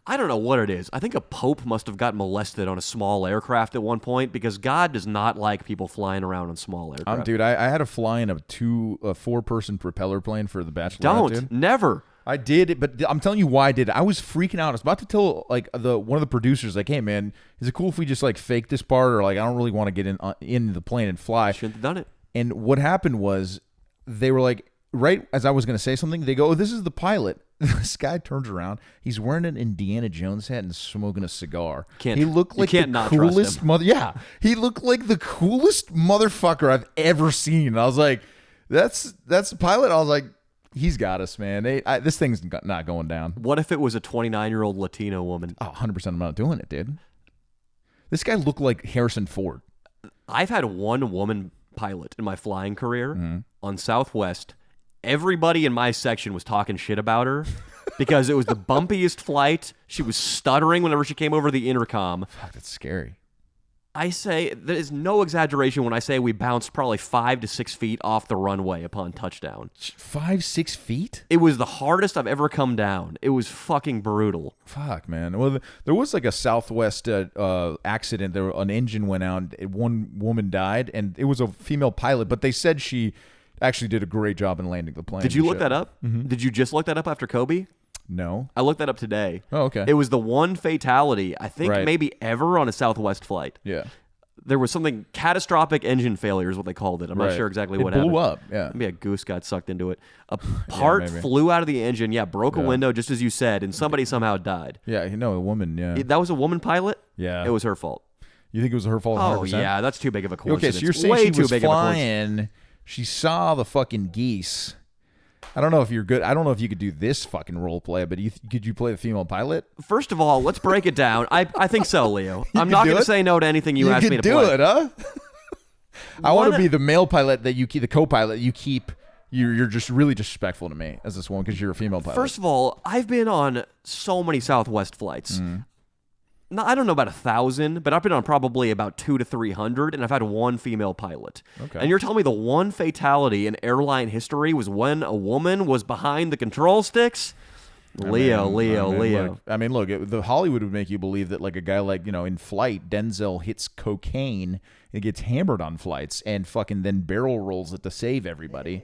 I don't know what it is. I think a pope must have got molested on a small aircraft at one point because God does not like people flying around on small aircraft. Dude, I had to fly in a 4-person propeller plane for the Bachelor. Never. I did it, but I'm telling you why I did it. I was freaking out. I was about to tell like one of the producers, like, "Hey, man, is it cool if we just like fake this part, or like I don't really want to get in the plane and fly." Shouldn't have done it. And what happened was they were like, right as I was going to say something, they go, "Oh, this is the pilot." This guy turns around. He's wearing an Indiana Jones hat and smoking a cigar. He looked like the coolest Yeah, he looked like the coolest motherfucker I've ever seen. And I was like, "That's the pilot." I was like, he's got us, man. This thing's not going down. What if it was a 29-year-old Latino woman? Oh, 100% I'm not doing it, dude. This guy looked like Harrison Ford. I've had one woman pilot in my flying career on Southwest. Everybody in my section was talking shit about her because it was the bumpiest flight. She was stuttering whenever she came over the intercom. Fuck, that's scary. I say, there is no exaggeration when I say we bounced probably 5 to 6 feet off the runway upon touchdown. 5-6 feet? It was the hardest I've ever come down. It was fucking brutal. Fuck, man. Well, there was like a Southwest accident. An engine went out. One woman died, and it was a female pilot, but they said she actually did a great job in landing the plane. Did you look that up? Mm-hmm. Did you just look that up after Kobe? No. I looked that up today. Oh, okay. It was the one fatality, I think maybe ever on a Southwest flight. Yeah. There was something, catastrophic engine failure is what they called it. I'm not sure exactly what happened. It blew up, yeah. Maybe a goose got sucked into it. A part flew out of the engine, broke a window, just as you said, and somebody somehow died. Yeah, a woman, That was a woman pilot? Yeah. It was her fault. You think it was her fault 100%? Oh, yeah, that's too big of a coincidence. Okay, so you're saying she was flying, she saw the fucking geese, I don't know if you're good. I don't know if you could do this fucking role play, but could you play the female pilot? First of all, let's break it down. I think so, Leo. I'm not going to say no to anything you ask me to play. You could do it, huh? I want to be the male pilot that you keep, the co-pilot you keep. You're just really disrespectful to me as this one because you're a female pilot. First of all, I've been on so many Southwest flights. No, I don't know about 1,000, but I've been on probably about 200 to 300, and I've had one female pilot. Okay. And you're telling me the one fatality in airline history was when a woman was behind the control sticks? Leo. Look, the Hollywood would make you believe that like a guy like, in flight, Denzel hits cocaine and gets hammered on flights and fucking then barrel rolls it to save everybody.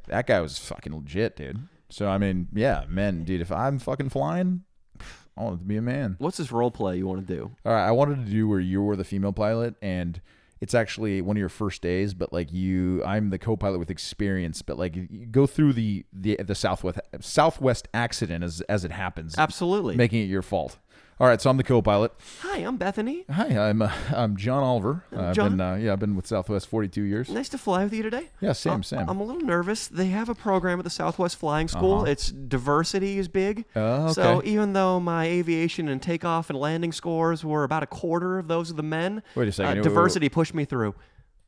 That guy was fucking legit, dude. So, I mean, yeah, man, dude, if I'm fucking flying, I want to be a man. What's this role play you want to do? All right, I wanted to do where you were the female pilot, and it's actually one of your first days, but like I'm the co-pilot with experience, but like you go through the Southwest accident as it happens. Absolutely. Making it your fault. All right, so I'm the co-pilot. Hi, I'm Bethany. Hi, I'm John Oliver. John? I've been with Southwest 42 years. Nice to fly with you today. Yeah, same. I'm a little nervous. They have a program at the Southwest Flying School. It's diversity is big. Okay. So even though my aviation and takeoff and landing scores were about a quarter of those of the men, Wait a second. diversity pushed me through.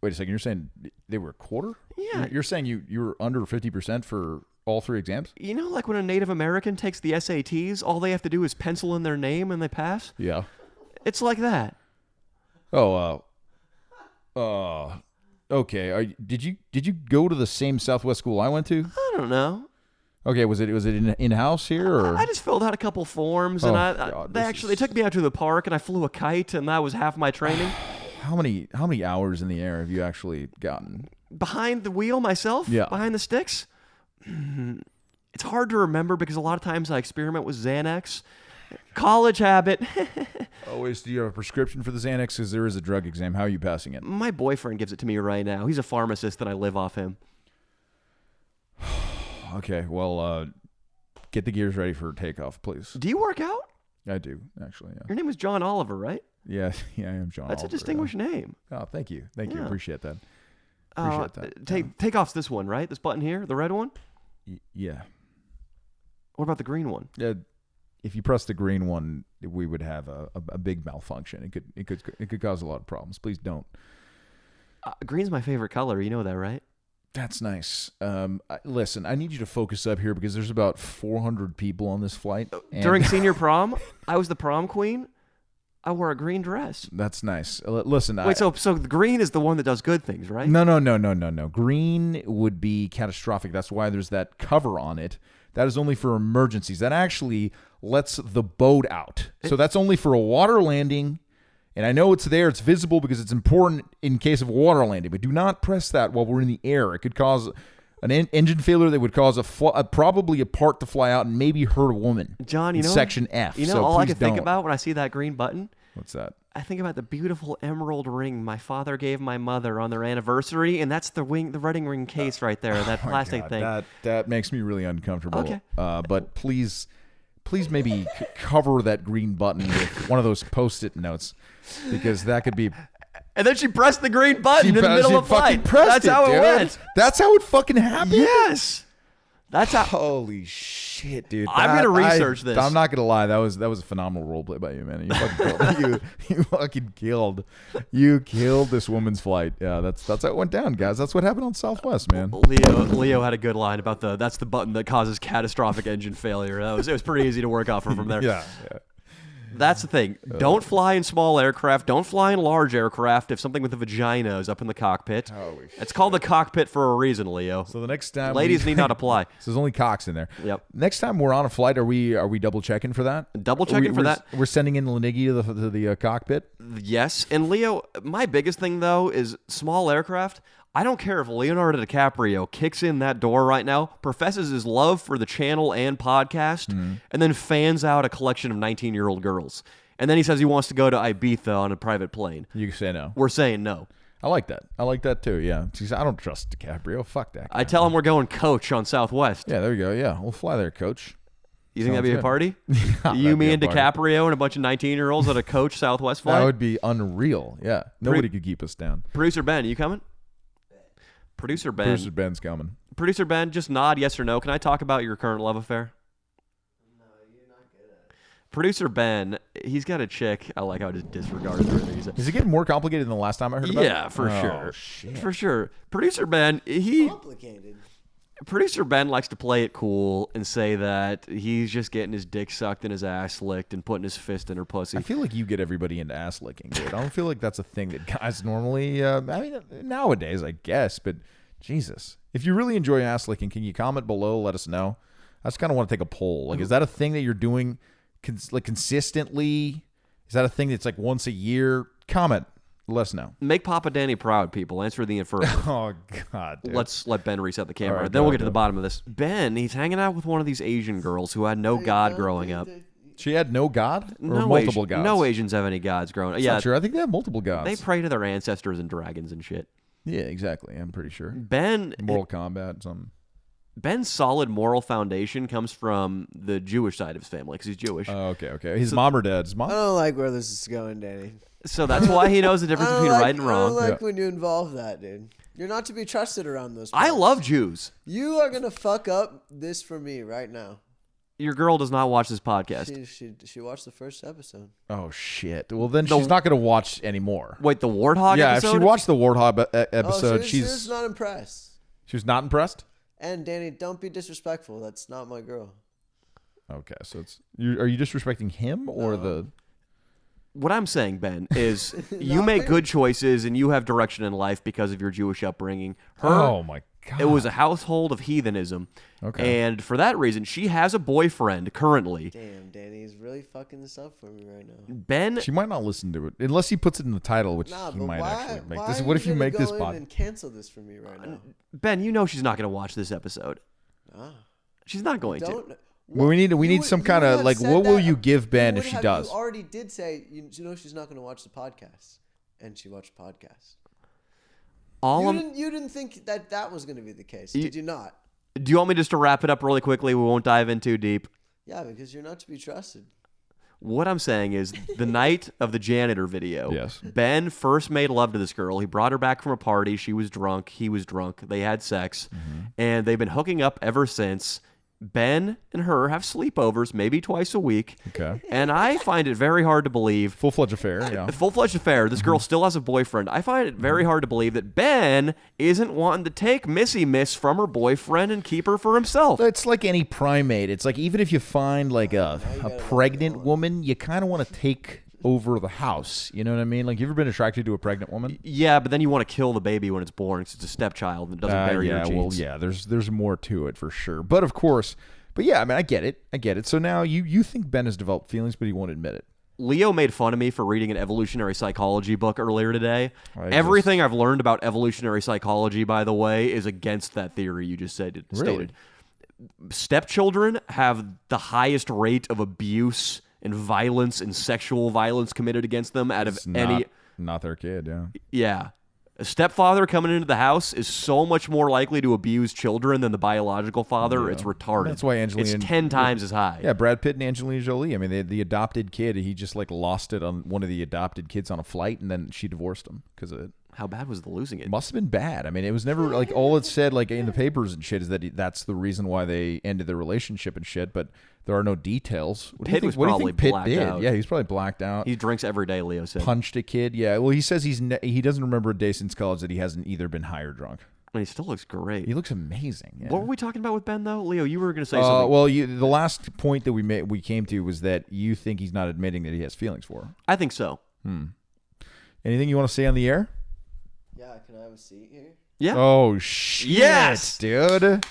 Wait a second. You're saying they were a quarter? Yeah. You're saying you were under 50% for all 3 exams? You know, like when a Native American takes the SATs, all they have to do is pencil in their name and they pass? Yeah. It's like that. Okay. Did you go to the same Southwest school I went to? I don't know. Okay, was it in-house here or? I just filled out a couple forms and they took me out to the park and I flew a kite and that was half my training. How many hours in the air have you actually gotten? Behind the wheel myself? Yeah. Behind the sticks? It's hard to remember because a lot of times I experiment with Xanax. College habit. Do you have a prescription for the Xanax? Because there is a drug exam. How are you passing it? My boyfriend gives it to me right now. He's a pharmacist and I live off him. Okay, well, get the gears ready for takeoff, please. Do you work out? I do, actually, yeah. Your name is John Oliver, right? Yeah, I am John That's Oliver, a distinguished name. Oh, thank you. Yeah. Appreciate that. Takeoff's this one, right? This button here, the red one? Yeah. What about the green one? If you press the green one, we would have a big malfunction. It could cause a lot of problems. Please don't. Green's my favorite color. You know that, right? That's nice. Listen, I need you to focus up here because there's about 400 people on this flight. During senior prom, I was the prom queen. I wore a green dress. That's nice. Listen. Wait, so the green is the one that does good things, right? No. Green would be catastrophic. That's why there's that cover on it. That is only for emergencies. That actually lets the boat out. So that's only for a water landing. And I know it's there. It's visible because it's important in case of a water landing. But do not press that while we're in the air. It could cause an engine failure that would cause probably a part to fly out and maybe hurt a woman. John, you know Section F. You know so all I can don't. think about when I see that green button? What's that? I think about the beautiful emerald ring my father gave my mother on their anniversary, and that's the wedding ring case right there, that plastic thing. That makes me really uncomfortable. Okay. But please maybe cover that green button with one of those Post-it notes because that could be. And then she pressed the green button in the middle of flight. That's how it went. That's how it fucking happened? Yes. That's how. Holy shit, dude! I'm gonna research this. I'm not gonna lie. That was a phenomenal roleplay by you, man. You fucking killed. you fucking killed. You killed this woman's flight. Yeah, that's how it went down, guys. That's what happened on Southwest, man. Leo had a good line about that's the button that causes catastrophic engine failure. It was pretty easy to work off from there. Yeah. That's the thing. Don't fly in small aircraft. Don't fly in large aircraft if something with a vagina is up in the cockpit. Holy it's called the cockpit for a reason, Leo. So the next time ladies need not apply. So there's only cocks in there. Yep. Next time we're on a flight, are we double checking for that? Double checking for that. We're sending in Lenigi to the cockpit. Yes, and Leo, my biggest thing though is small aircraft. I don't care if Leonardo DiCaprio kicks in that door right now, professes his love for the channel and podcast, and then fans out a collection of 19-year-old girls. And then he says he wants to go to Ibiza on a private plane. You say no. We're saying no. I like that. I like that too, yeah. I don't trust DiCaprio. Fuck that guy. I tell him we're going coach on Southwest. Yeah, there you go. Yeah, we'll fly there, coach. You think that'd be a party? You, me, and DiCaprio and a bunch of 19-year-olds at a coach Southwest flight? That would be unreal, yeah. Nobody could keep us down. Producer Ben, you coming? Producer Ben. Producer Ben's coming. Producer Ben, just nod yes or no. Can I talk about your current love affair? No, you're not good at it. Producer Ben, he's got a chick. I like how I just disregarded everything he said. Is it getting more complicated than the last time I heard about it? Yeah, for sure. Shit. For sure. Producer Ben, Complicated. Producer Ben likes to play it cool and say that he's just getting his dick sucked and his ass licked and putting his fist in her pussy. I feel like you get everybody into ass licking, dude. I don't feel like that's a thing that guys normally. I mean, nowadays, I guess, but Jesus, if you really enjoy ass licking, can you comment below? Let us know. I just kind of want to take a poll. Like, is that a thing that you're doing, consistently? Is that a thing that's like once a year? Comment. Let us know. Make Papa Danny proud, people. Answer the affirmative. Oh, God, dude. Let's let Ben reset the camera. All right, then go we'll get to ahead. the bottom of this. Ben, he's hanging out with one of these Asian girls who had no god growing up. She had no god? Or No multiple Asian, gods? No Asians have any gods growing up. That's Yeah, not true. I think they have multiple gods. they pray to their ancestors and dragons and shit. Yeah, exactly. I'm pretty sure. Ben, Mortal Kombat, something. Ben's solid moral foundation comes from the Jewish side of his family because he's Jewish. Oh, okay. His mom or dad? His mom? I don't like where this is going, Danny. So that's why he knows the difference I don't between like, right and I wrong. don't like Yeah. when you involve that, dude. You're not to be trusted around those. I parts. love Jews. You are gonna fuck up this for me right now. Your girl does not watch this podcast. She watched the first episode. Oh, shit. Well, then she's not going to watch anymore. Wait, the Warthog Yeah, episode? if she watched the Warthog episode, Oh, she was not impressed. She was not impressed? And Danny, don't be disrespectful. That's not my girl. Okay, so are you disrespecting him or the... What I'm saying, Ben, is you make good choices and you have direction in life because of your Jewish upbringing. Oh, my God. It was a household of heathenism. Okay. And for that reason, she has a boyfriend currently. Damn, Danny's really fucking this up for me right now. Ben, She might not listen to it, unless he puts it in the title, which Nah, he but might why? actually make. Why This. are What if you gonna make this go in pod? and cancel this for me right now? Ben, you know she's not going to watch this episode. Ah, She's not going to. don't. Well, we need some kind of, like, what will you give Ben if she does? You already did say you know she's not going to watch the podcast, and she watched the podcast. You didn't think that was going to be the case, did you not? Do you want me just to wrap it up really quickly? We won't dive in too deep. Yeah, because you're not to be trusted. What I'm saying is the night of the janitor video, Yes. Ben first made love to this girl. He brought her back from a party. She was drunk. He was drunk. They had sex. And they've been hooking up ever since. Ben and her have sleepovers maybe twice a week. Okay. And I find it very hard to believe. Full-fledged affair, yeah. A full-fledged affair. This girl still has a boyfriend. I find it very hard to believe that Ben isn't wanting to take Missy Miss from her boyfriend and keep her for himself. It's like any primate. It's like even if you find like a pregnant woman, you kind of want to take over the house. You know what I mean? Like, you ever been attracted to a pregnant woman? Yeah, but then you want to kill the baby when it's born because it's a stepchild and it doesn't bury your genes. Well, yeah, there's more to it for sure. But of course, yeah, I mean, I get it. So now you think Ben has developed feelings, but he won't admit it. Leo made fun of me for reading an evolutionary psychology book earlier today. Everything I've learned about evolutionary psychology, by the way, is against that theory you just stated. Stepchildren have the highest rate of abuse and violence and sexual violence committed against them out of any... Not their kid, yeah. Yeah. A stepfather coming into the house is so much more likely to abuse children than the biological father. It's retarded. That's why Angelina... It's 10 times as high. Yeah, Brad Pitt and Angelina Jolie. I mean, the adopted kid, he just like lost it on one of the adopted kids on a flight, and then she divorced him because of it. How bad was the losing it? Must have been bad. I mean, it was never like all it said like in the papers and shit is that that's the reason why they ended their relationship and shit, but there are no details. What do you think Pitt did? Out. Yeah, he's probably blacked out. He drinks every day, Leo said. Punched a kid. Yeah. Well, he says he doesn't remember a day since college that he hasn't either been high or drunk. And he still looks great. He looks amazing. Yeah. What were we talking about with Ben though? Leo, you were going to say something. Well, the last point that we came to was that you think he's not admitting that he has feelings for her. I think so. Anything you want to say on the air? Yeah, can I have a seat here? Yeah. Oh shit, Yes! dude.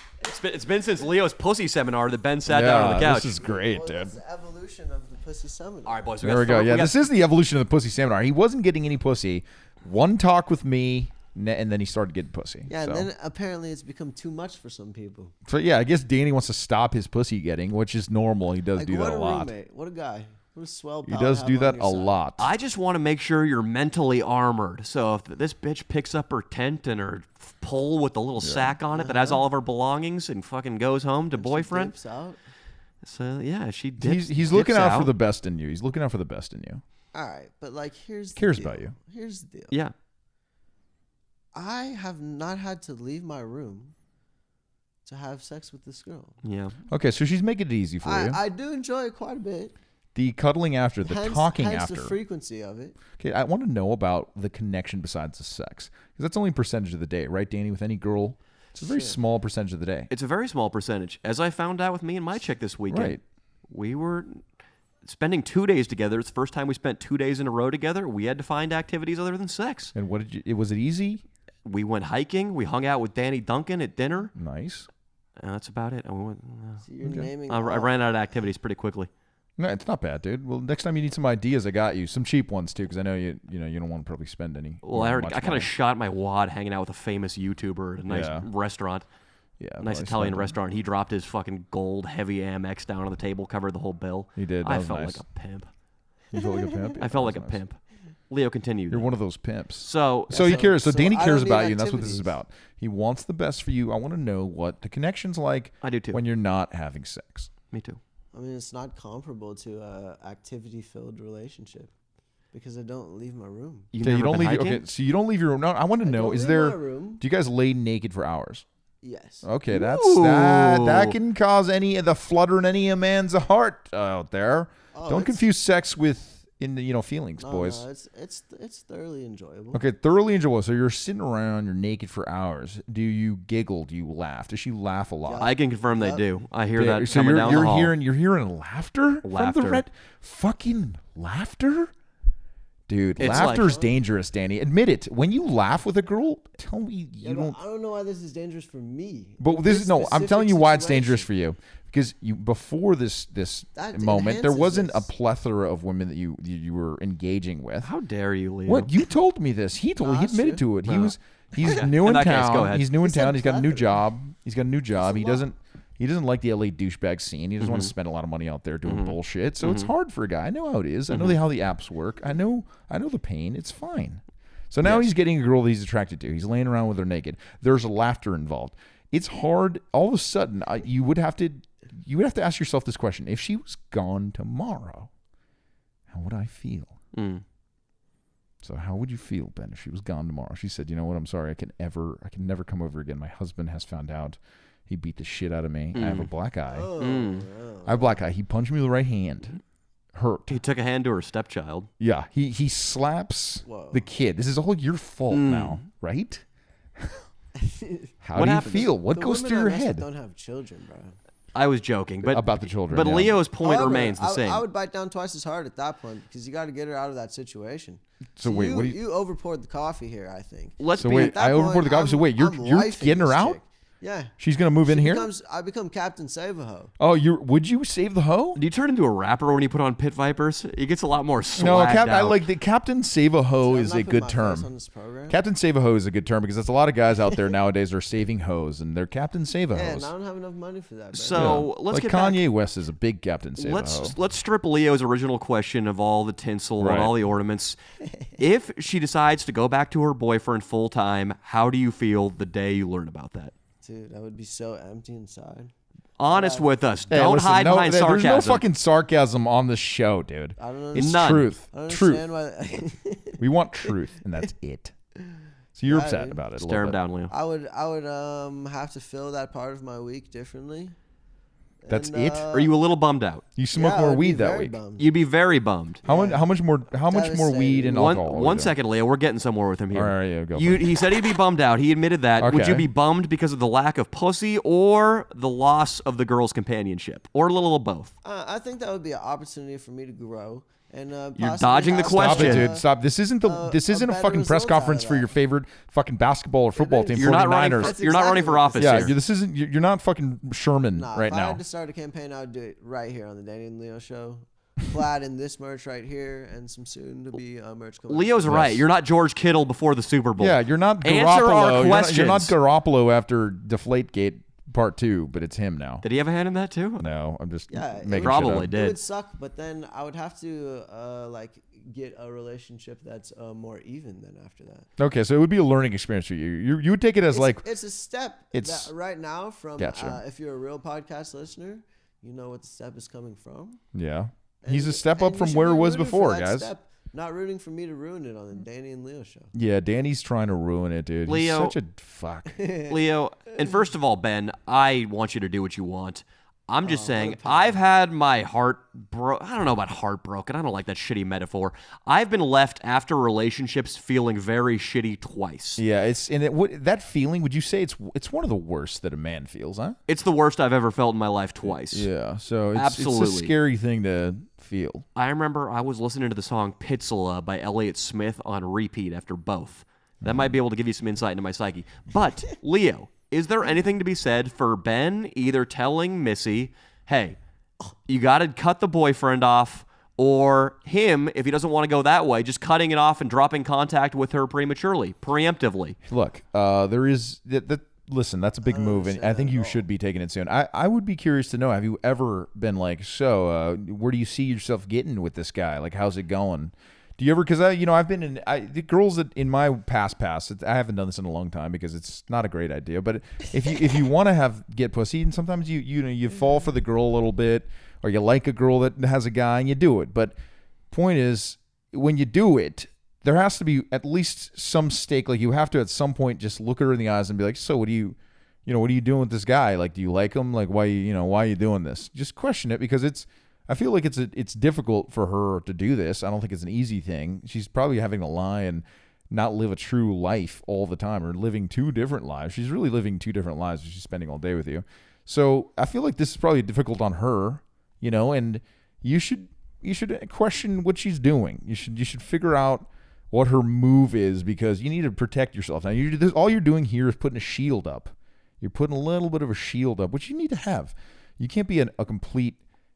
It's been since Leo's pussy seminar that Ben sat down on the couch. This is great, Well, dude. that's the evolution of the pussy seminar. All right, boys. There we go. Yeah, this is the evolution of the pussy seminar. He wasn't getting any pussy. One talk with me, and then he started getting pussy. Yeah, so. and then apparently it's become too much for some people. So yeah, I guess Danny wants to stop his pussy getting, which is normal. He does Like, do what that a lot. Roommate. What a guy. What a swell He pal to does have do on that your a side. lot. I just want to make sure you're mentally armored. So if this bitch picks up her tent and her pole with the little sack on it that has all of her belongings and fucking goes home to boyfriend. Dips out. So yeah, she dips. He's looking dips out for the best in you. He's looking out for the best in you. All right, but like here's the Cares deal. about you. Here's the deal. Yeah. I have not had to leave my room to have sex with this girl. Yeah. Okay, so she's making it easy for you. I do enjoy it quite a bit. The cuddling after, the talking hence after. the frequency of it. Okay, I want to know about the connection besides the sex. Because that's only a percentage of the day, right, Danny? With any girl, it's a very small percentage of the day. It's a very small percentage. As I found out with me and my chick this weekend, Right. we were spending 2 days together. It's the first time we spent 2 days in a row together. We had to find activities other than sex. And what did you? Was it easy? We went hiking. We hung out with Danny Duncan at dinner. Nice. And that's about it. And we went, So you're naming. I ran out of activities pretty quickly. No, it's not bad, dude. Well, next time you need some ideas, I got you. Some cheap ones too, because I know you don't want to probably spend any. Well, I kind of shot my wad hanging out with a famous YouTuber at a nice Yeah. restaurant. Yeah, Nice well, Italian spend- restaurant. He dropped his fucking gold heavy Amex down on the table, covered the whole bill. He did. That I was felt nice. like a pimp. You felt like a pimp. I felt like That a was nice. pimp. Leo continued. You're one of those pimps. So So he cares. So so Danny I cares don't need about you, and that's what this is activities. about. He wants the best for you. I want to know what the connection's like I do too. when you're not having sex. Me too. I mean, it's not comparable to a activity-filled relationship because I don't leave my room. You Okay, never you don't been leave. hiking? Okay, so you don't leave your room. No, I want to I know: don't is leave there? my room? Do you guys lay naked for hours? Yes. Okay, that Ooh. can cause the flutter in any man's heart out there. Oh, Don't it's- confuse sex with feelings, No, boys. no, it's thoroughly enjoyable. Okay, thoroughly enjoyable. So you're sitting around, you're naked for hours. Do you giggle? Do you laugh? Does she laugh a lot? I can confirm they Yep. do. I hear Yeah, that so coming down the hall. you're hearing laughter from Laughter. the red fucking laughter. Dude, It's laughter's like- dangerous, Danny. Admit it. When you laugh with a girl, tell me Yeah, you but don't. I don't know why this is dangerous for me. But this is no. I'm specific telling you why it's dangerous situation. for you because you before this That moment there enhances wasn't a this. plethora of women that you were engaging with. How dare you, Leo? What you told me this? He No, he that's admitted to it. No. He's Okay. new In in that case, town. go ahead. He's new in He said town. He's got a new plethora. job. He's got a new job. a He lot. doesn't like the LA douchebag scene. He doesn't want to spend a lot of money out there doing bullshit. So it's hard for a guy. I know how it is. I know how the apps work. I know the pain. It's fine. So now he's getting a girl that he's attracted to. He's laying around with her naked. There's laughter involved. It's hard. All of a sudden, you would have to ask yourself this question: if she was gone tomorrow, how would I feel? Mm. So how would you feel, Ben, if she was gone tomorrow? She said, "You know what? I'm sorry. I can never come over again. My husband has found out. He beat the shit out of me. I have a black eye. Oh, Mm. I have a black eye. He punched me with the right hand. Hurt. He took a hand to her stepchild. Yeah. He slaps Whoa. the kid. This is all your fault now, right? How What do happens? you feel? What The goes women through I your mess with head don't have children, bro. I was joking, but about the children? But yeah. Leo's point However, remains the same. I would bite down twice as hard at that point because you got to get her out of that situation. So wait, you, what do you? you over poured the coffee here, I think. Let's So be wait, At that I overpoured point, the coffee. So wait, you're I'm you're wifing getting her this out? chick. Yeah. She's gonna move in here. I become Captain Save-A-Ho. Oh, would you save the hoe? Do you turn into a rapper when you put on Pit Vipers? He gets a lot more No, swagged I out. like the Captain Save a Hoe I'm is not a putting good my face term. on this program. Captain Save a Hoe is a good term because there's a lot of guys out there nowadays that are saving hoes and they're Captain Save a Yeah, Hoes. and I don't have enough money for that. Bro. So let's like get Kanye West is a big Captain Save a Hoe. Let's strip Leo's original question of all the tinsel Right. and all the ornaments. If she decides to go back to her boyfriend full time, how do you feel the day you learn about that? Dude, I would be so empty inside. Honest with us. Hey, Don't listen, hide behind there's sarcasm. no fucking sarcasm on this show, dude. I don't It's understand. None. truth. I don't Truth. understand why. We want truth, and that's it. So you're Yeah, upset dude. about it. a Stare him little down, Leo. I would have to fill that part of my week differently. That's And, it? Are you a little bummed out? bit. You smoke yeah, more I'd be weed that very week. bummed. You'd be very bummed. How much more weed and One, alcohol? one second, Leo. We're getting somewhere with him here. All right, yeah, go for it. He said he'd be bummed out. He admitted that. Would you Okay. be bummed because of the lack of pussy or the loss of the girl's companionship? Or a little of both? I think that would be an opportunity for me to grow and You're possibly dodging the have Stop question. it, dude. Stop. This isn't a better fucking press result conference out of for that. your favorite fucking basketball or football team, You're not running. 49ers. That's You're not running exactly for what office Yeah, here. this isn't. You're not fucking Sherman Nah, right if I now. had to start a campaign, I would do it right here on the Danny and Leo show. Glad in this merch right here and some soon to be merch coming. Leo's right. You're not George Kittle before the Super Bowl. Yeah, you're not Answer Garoppolo. our You're not questions. Garoppolo after Deflategate Part 2, but it's him now. Did he have a hand in that too? No, I'm just Yeah, it making would- shit Probably up. did. It would suck, but then I would have to get a relationship that's more even than after that. Okay, so it would be a learning experience for you. You would take it as It's a step. it's- That right now from Gotcha. if you're a real podcast listener, you know what the step is coming from. yeah. He's a And- step up and you from should where be it was rooting for before, that guys. step Not rooting for me to ruin it on the Danny and Leo show. Yeah, Danny's trying to ruin it, dude. Leo, He's such a fuck. Leo, and first of all, Ben, I want you to do what you want. I'm just saying, I've had my heart I don't know about heartbroken. I don't like that shitty metaphor. I've been left after relationships feeling very shitty twice. Yeah, that feeling, would you say it's one of the worst that a man feels, huh? It's the worst I've ever felt in my life twice. Yeah, so it's Absolutely. a scary thing to feel. I remember I was listening to the song Pizzola by Elliott Smith on repeat after both. That might be able to give you some insight into my psyche. But, Leo, is there anything to be said for Ben either telling Missy, hey, you got to cut the boyfriend off, or him, if he doesn't want to go that way, just cutting it off and dropping contact with her prematurely, preemptively? Look, there is listen, that's a big move, and I think you should be taking it soon. I would be curious to know, have you ever been like, so where do you see yourself getting with this guy? Like, how's it going? Do you ever, because I've been in, the girls that in my past, I haven't done this in a long time because it's not a great idea, but if you want to get pussy, and sometimes you fall for the girl a little bit, or you like a girl that has a guy and you do it. But point is, when you do it, there has to be at least some stake. Like, you have to at some point just look her in the eyes and be like, so what are you doing with this guy? Like, do you like him? Like, why are you doing this? Just question it, because I feel like it's difficult for her to do this. I don't think it's an easy thing. She's probably having to lie and not live a true life all the time, or living two different lives. She's really living two different lives. She's spending all day with you. So I feel like this is probably difficult on her, and you should question what she's doing. You should figure out what her move is, because you need to protect yourself. Now, all you're doing here is putting a shield up. You're putting a little bit of a shield up, which you need to have. You can't be a complete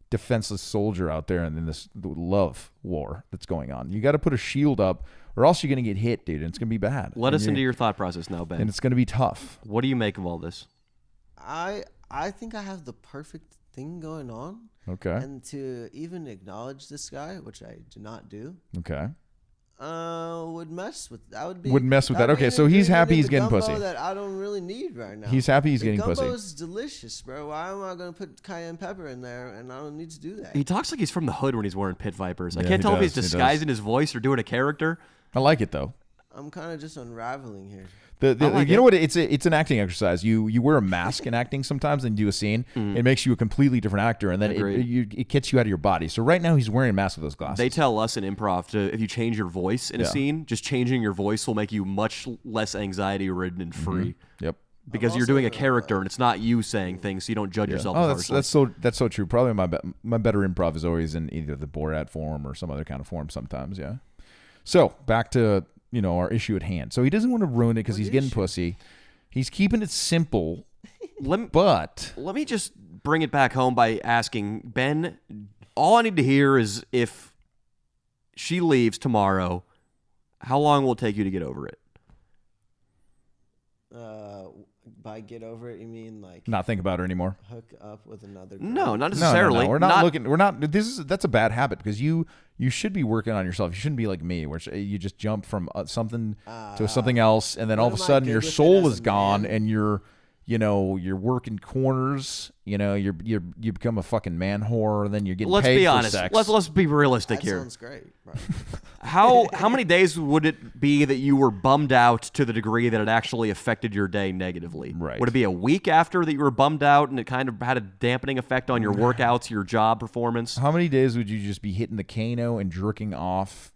defenseless soldier out there in this love war that's going on. You got to put a shield up, or else you're going to get hit, dude, and it's going to be bad. Let us into your thought process now, Ben. And it's going to be tough. What do you make of all this? I think I have the perfect thing going on. Okay. And to even acknowledge this guy, which I do not do. Okay. Would mess with that. Wouldn't mess with that. Okay, so he's happy he's getting pussy. That I don't really need right now. He's happy he's getting pussy. Gumbo is delicious, bro. Why am I going to put cayenne pepper in there? And I don't need to do that. He talks like he's from the hood when he's wearing pit vipers. I Yeah, can't tell if he's he does. disguising his voice or doing a character. I like it though. I'm kind of just unraveling here. You know what? It's an acting exercise. You wear a mask in acting sometimes and do a scene. It makes you a completely different actor, and then it gets you out of your body. So right now he's wearing a mask with those glasses. They tell us in improv if you change your voice in a scene, just changing your voice will make you much less anxiety ridden and free. Yep. Because you're doing a character and it's not you saying things, so you don't judge yourself. That's so true. Probably my better improv is always in either the Borat form or some other kind of form. Sometimes, yeah. So back to our issue at hand. So he doesn't want to ruin it because he's getting pussy. He's keeping it simple. But let me just bring it back home by asking Ben. All I need to hear is, if she leaves tomorrow, how long will it take you to get over it? By get over it, you mean like not think about her anymore? Hook up with another girl? No, not necessarily. No. We're not looking. We're not. That's a bad habit, because you should be working on yourself. You shouldn't be like me, where you just jump from something to something else, and then all of a sudden your soul is gone, and you're working corners. You become a fucking man whore, and then you're getting paid for sex. Let's be realistic here. Sounds great. Right. How many days would it be that you were bummed out to the degree that it actually affected your day negatively? Right. Would it be a week after that you were bummed out and it kind of had a dampening effect on your workouts, your job performance? How many days would you just be hitting the Kano and jerking off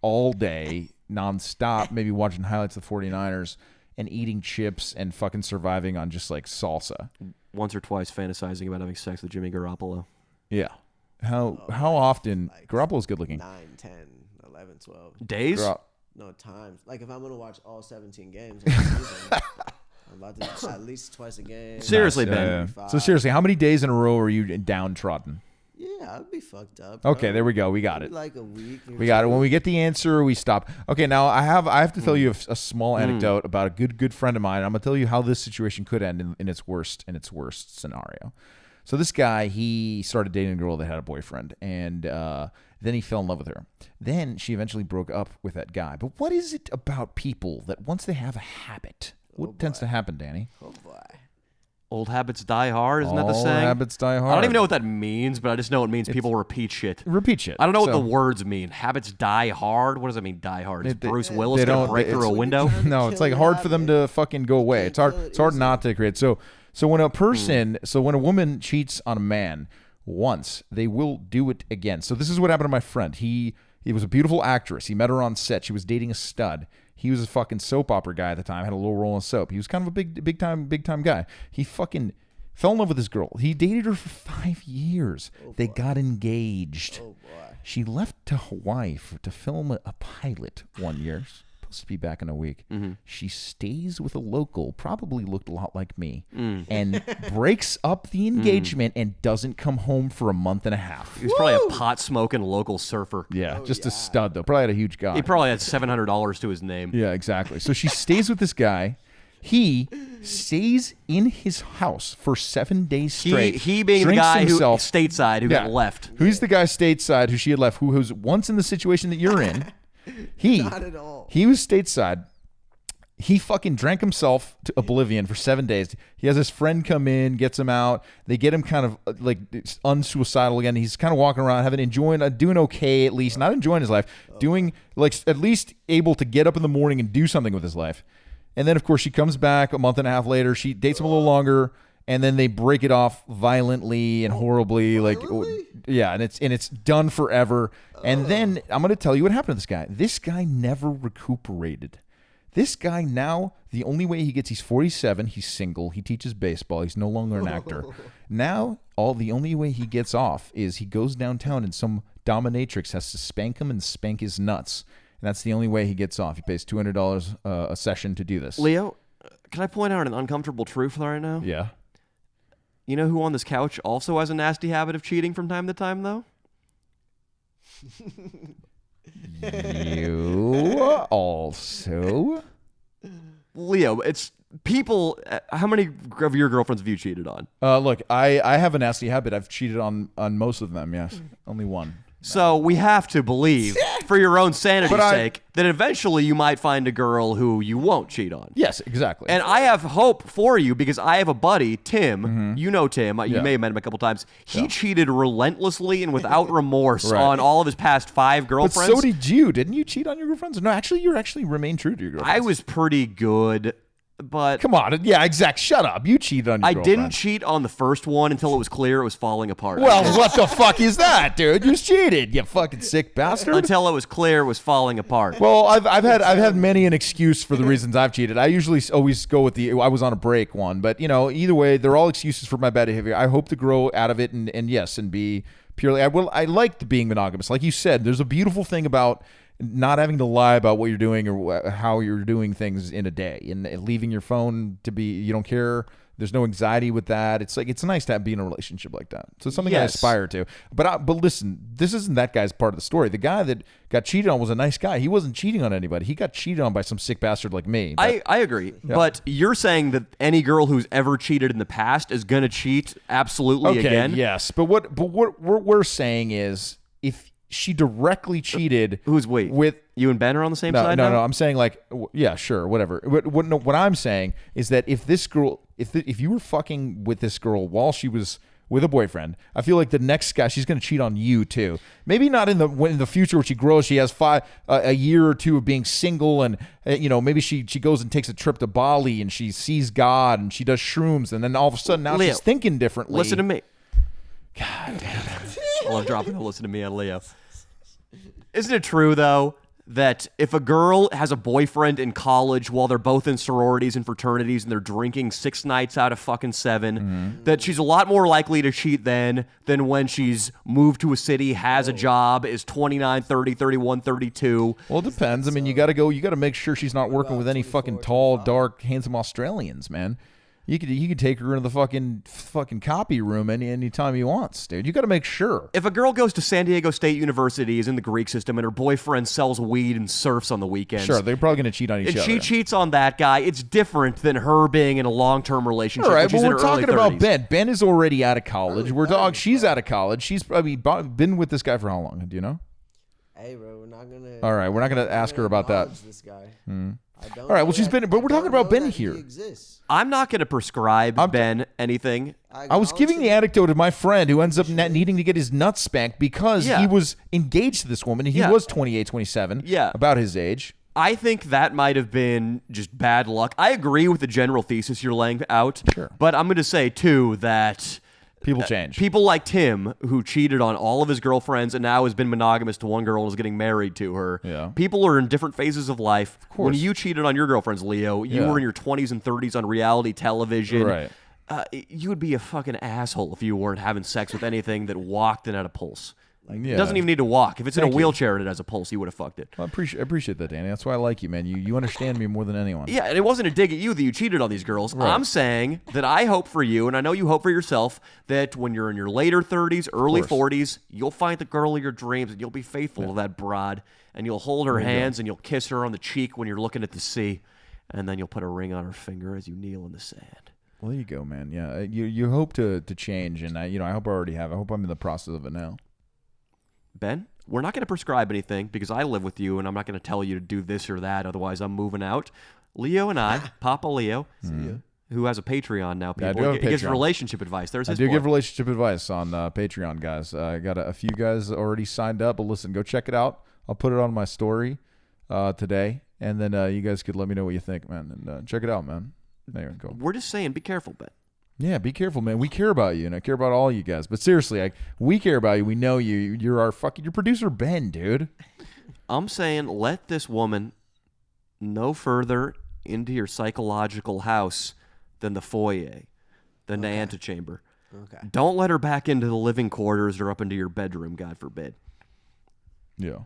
all day, nonstop, maybe watching highlights of the 49ers and eating chips and fucking surviving on just like salsa? Once or twice fantasizing about having sex with Jimmy Garoppolo. Yeah. How often? Like Garoppolo's good looking. 9, 10, 11, 12. Days? No, times. Like, if I'm going to watch all 17 games of the season, I'm about to at least twice a game. Seriously, Ben. So seriously, how many days in a row are you downtrodden? Yeah, I'd be fucked up. Okay, there we go. We got it. Like a week. We got it. When we get the answer, we stop. Okay, now I have to tell you a small anecdote about a good friend of mine. I'm gonna tell you how this situation could end in its worst scenario. So this guy, he started dating a girl that had a boyfriend, and then he fell in love with her. Then she eventually broke up with that guy. But what is it about people that once they have a habit, what tends to happen, Danny? Oh boy. Old habits die hard, isn't that the All saying? habits die hard. I don't even know what that means, but I just know it means people repeat shit. Repeat shit. I don't know what So- the words mean. Habits die hard? What does that mean, die hard? Is They- Bruce Willis they going to don't- break they- through a it's- window? No, it's like hard for them to fucking go away. It's hard. It's hard not to create. So when a person, so when a woman cheats on a man once, they will do it again. So this is what happened to my friend. He was a beautiful actress. He met her on set. She was dating a stud. He was a fucking soap opera guy at the time. Had a little role in soap. He was kind of a big time guy. He fucking fell in love with this girl. He dated her for 5 years. They got engaged. Oh boy. She left to Hawaii to film a pilot 1 year. Supposed to be back in a week. She stays with a local, probably looked a lot like me, and breaks up the engagement and doesn't come home for a month and a half. He was probably a pot-smoking local surfer. Yeah, just a stud though. Probably had a huge guy. He probably had $700 to his name. Yeah, exactly. So she stays with this guy. He stays in his house for 7 days straight. He being the drinks guy himself. who stateside who got left. Who's the guy stateside who she had left? Who was once in the situation that you're in? Not at all. He was stateside. He fucking drank himself to oblivion for 7 days. He has his friend come in, gets him out. They get him kind of like unsuicidal again. He's kind of walking around, doing okay at least, not enjoying his life, doing like at least able to get up in the morning and do something with his life. And then of course she comes back a month and a half later. She dates him a little longer, and then they break it off violently and horribly. Violently? Yeah, and it's done forever. And then I'm going to tell you what happened to this guy. This guy never recuperated. This guy now, the only way he's 47, he's single, he teaches baseball, he's no longer an actor. Now, the only way he gets off is he goes downtown and some dominatrix has to spank him and spank his nuts. And that's the only way he gets off. He pays $200 a session to do this. Leo, can I point out an uncomfortable truth right now? Yeah. You know who on this couch also has a nasty habit of cheating from time to time, though? You also? Leo, it's people. How many of your girlfriends have you cheated on? Look, I have a nasty habit. I've cheated on most of them, yes. Only one. So we have to believe, for your own sanity's But sake, that eventually you might find a girl who you won't cheat on. Yes, exactly. And I have hope for you because I have a buddy, Tim. You know Tim. You Yeah. may have met him a couple times. He cheated relentlessly and without remorse Right. on all of his past 5 But girlfriends. so did you. Didn't you cheat on your girlfriends? No, actually, you remained true to your girlfriends. I was pretty good, but Come on. Yeah, exact. Shut up. You cheated on your I girlfriend. didn't cheat on the first one until it was clear it was falling apart. Well, what the fuck is that, dude? You cheated, you fucking sick bastard. Until it was clear it was falling apart. Well, I've had many an excuse for the reasons I've cheated. I usually always go with I was on a break one, but either way, they're all excuses for my bad behavior. I hope to grow out of it and be purely. I liked being monogamous, like you said. There's a beautiful thing about not having to lie about what you're doing or how you're doing things in a day, and leaving your phone to be. You don't care. There's no anxiety with that. It's nice to be in a relationship like that. So it's something I Yes. aspire to. But listen, this isn't that guy's part of the story. The guy that got cheated on was a nice guy. He wasn't cheating on anybody. He got cheated on by some sick bastard like me. But I agree, but you're saying that any girl who's ever cheated in the past is gonna cheat absolutely again? yes. But what we're saying is if she directly cheated Who's wait? with You and Ben are on the same no, side no, now? no. I'm saying yeah, sure, whatever. What I'm saying is that if this girl, if you were fucking with this girl while she was with a boyfriend, I feel like the next guy, she's going to cheat on you too. Maybe not in the future when she grows, she has a year or two of being single, and maybe she goes and takes a trip to Bali and she sees God and she does shrooms, and then all of a sudden now Leo, she's thinking differently. Listen to me. God damn it. I love dropping a listen to me on Leo. Isn't it true, though, that if a girl has a boyfriend in college while they're both in sororities and fraternities and they're drinking 6 nights out of fucking 7, that she's a lot more likely to cheat then than when she's moved to a city, has a job, is 29, 30, 31, 32. Well, it depends. I mean, you got to make sure she's not working with any fucking tall, dark, handsome Australians, man. You could take her into the fucking copy room anytime he wants, dude. You got to make sure. If a girl goes to San Diego State University, is in the Greek system, and her boyfriend sells weed and surfs on the weekends, Sure, they're probably going to cheat on each and other. she cheats on that guy, it's different than her being in a long-term relationship. All right, when she's well, in we're her early talking about 30s. Ben. Ben is already out of college. She's out of college. She's probably been with this guy for how long? Do you know? Hey, bro, we're not gonna. All right, we're not gonna ask her about that. This guy. I don't All right, well, know she's that- been, but I we're talking don't about know Ben that he here. exists. I'm not going to prescribe Ben anything. I was giving the anecdote of my friend who ends up needing to get his nuts spanked because Yeah. he was engaged to this woman and he Yeah. was 28, 27, Yeah. about his age. I think that might have been just bad luck. I agree with the general thesis you're laying out. Sure. But I'm going to say, too, that People change. people like Tim, who cheated on all of his girlfriends and now has been monogamous to one girl and is getting married to her. Yeah. People are in different phases of life. course. When you cheated on your girlfriends, Leo, you Yeah. were in your 20s and 30s on reality television. Right. You would be a fucking asshole if you weren't having sex with anything that walked and had a pulse. Yeah. It doesn't even need to walk. If it's in a Thank you. wheelchair and it has a pulse, you would have fucked it. Well, I appreciate that, Danny. That's why I like you, man. You understand me more than anyone. Yeah, and it wasn't a dig at you that you cheated on these girls. Right. I'm saying that I hope for you, and I know you hope for yourself, that when you're in your later 30s, early course. 40s, you'll find the girl of your dreams and you'll be faithful to that broad, and you'll hold her hands and you'll kiss her on the cheek when you're looking at the sea, and then you'll put a ring on her finger as you kneel in the sand. Well, there you go, man. Yeah, you hope to change, and I hope I already have. I hope I'm in the process of it now. Ben, we're not going to prescribe anything because I live with you, and I'm not going to tell you to do this or that. Otherwise, I'm moving out. Leo and I, Papa Leo, who has a Patreon now, Yeah, I people, do have a he gives Patreon. relationship advice. There's I his do plug. give relationship advice on Patreon, guys. I got a few guys already signed up, but listen, go check it out. I'll put it on my story today, and then you guys could let me know what you think, man. And check it out, man. There you go. We're just saying, be careful, Ben. Yeah, be careful, man. We care about you, and I care about all you guys. But seriously, we care about you. We know you. You're our your producer, Ben, dude. I'm saying let this woman no further into your psychological house than the foyer, than the antechamber. Okay. Don't let her back into the living quarters or up into your bedroom, God forbid. Yeah.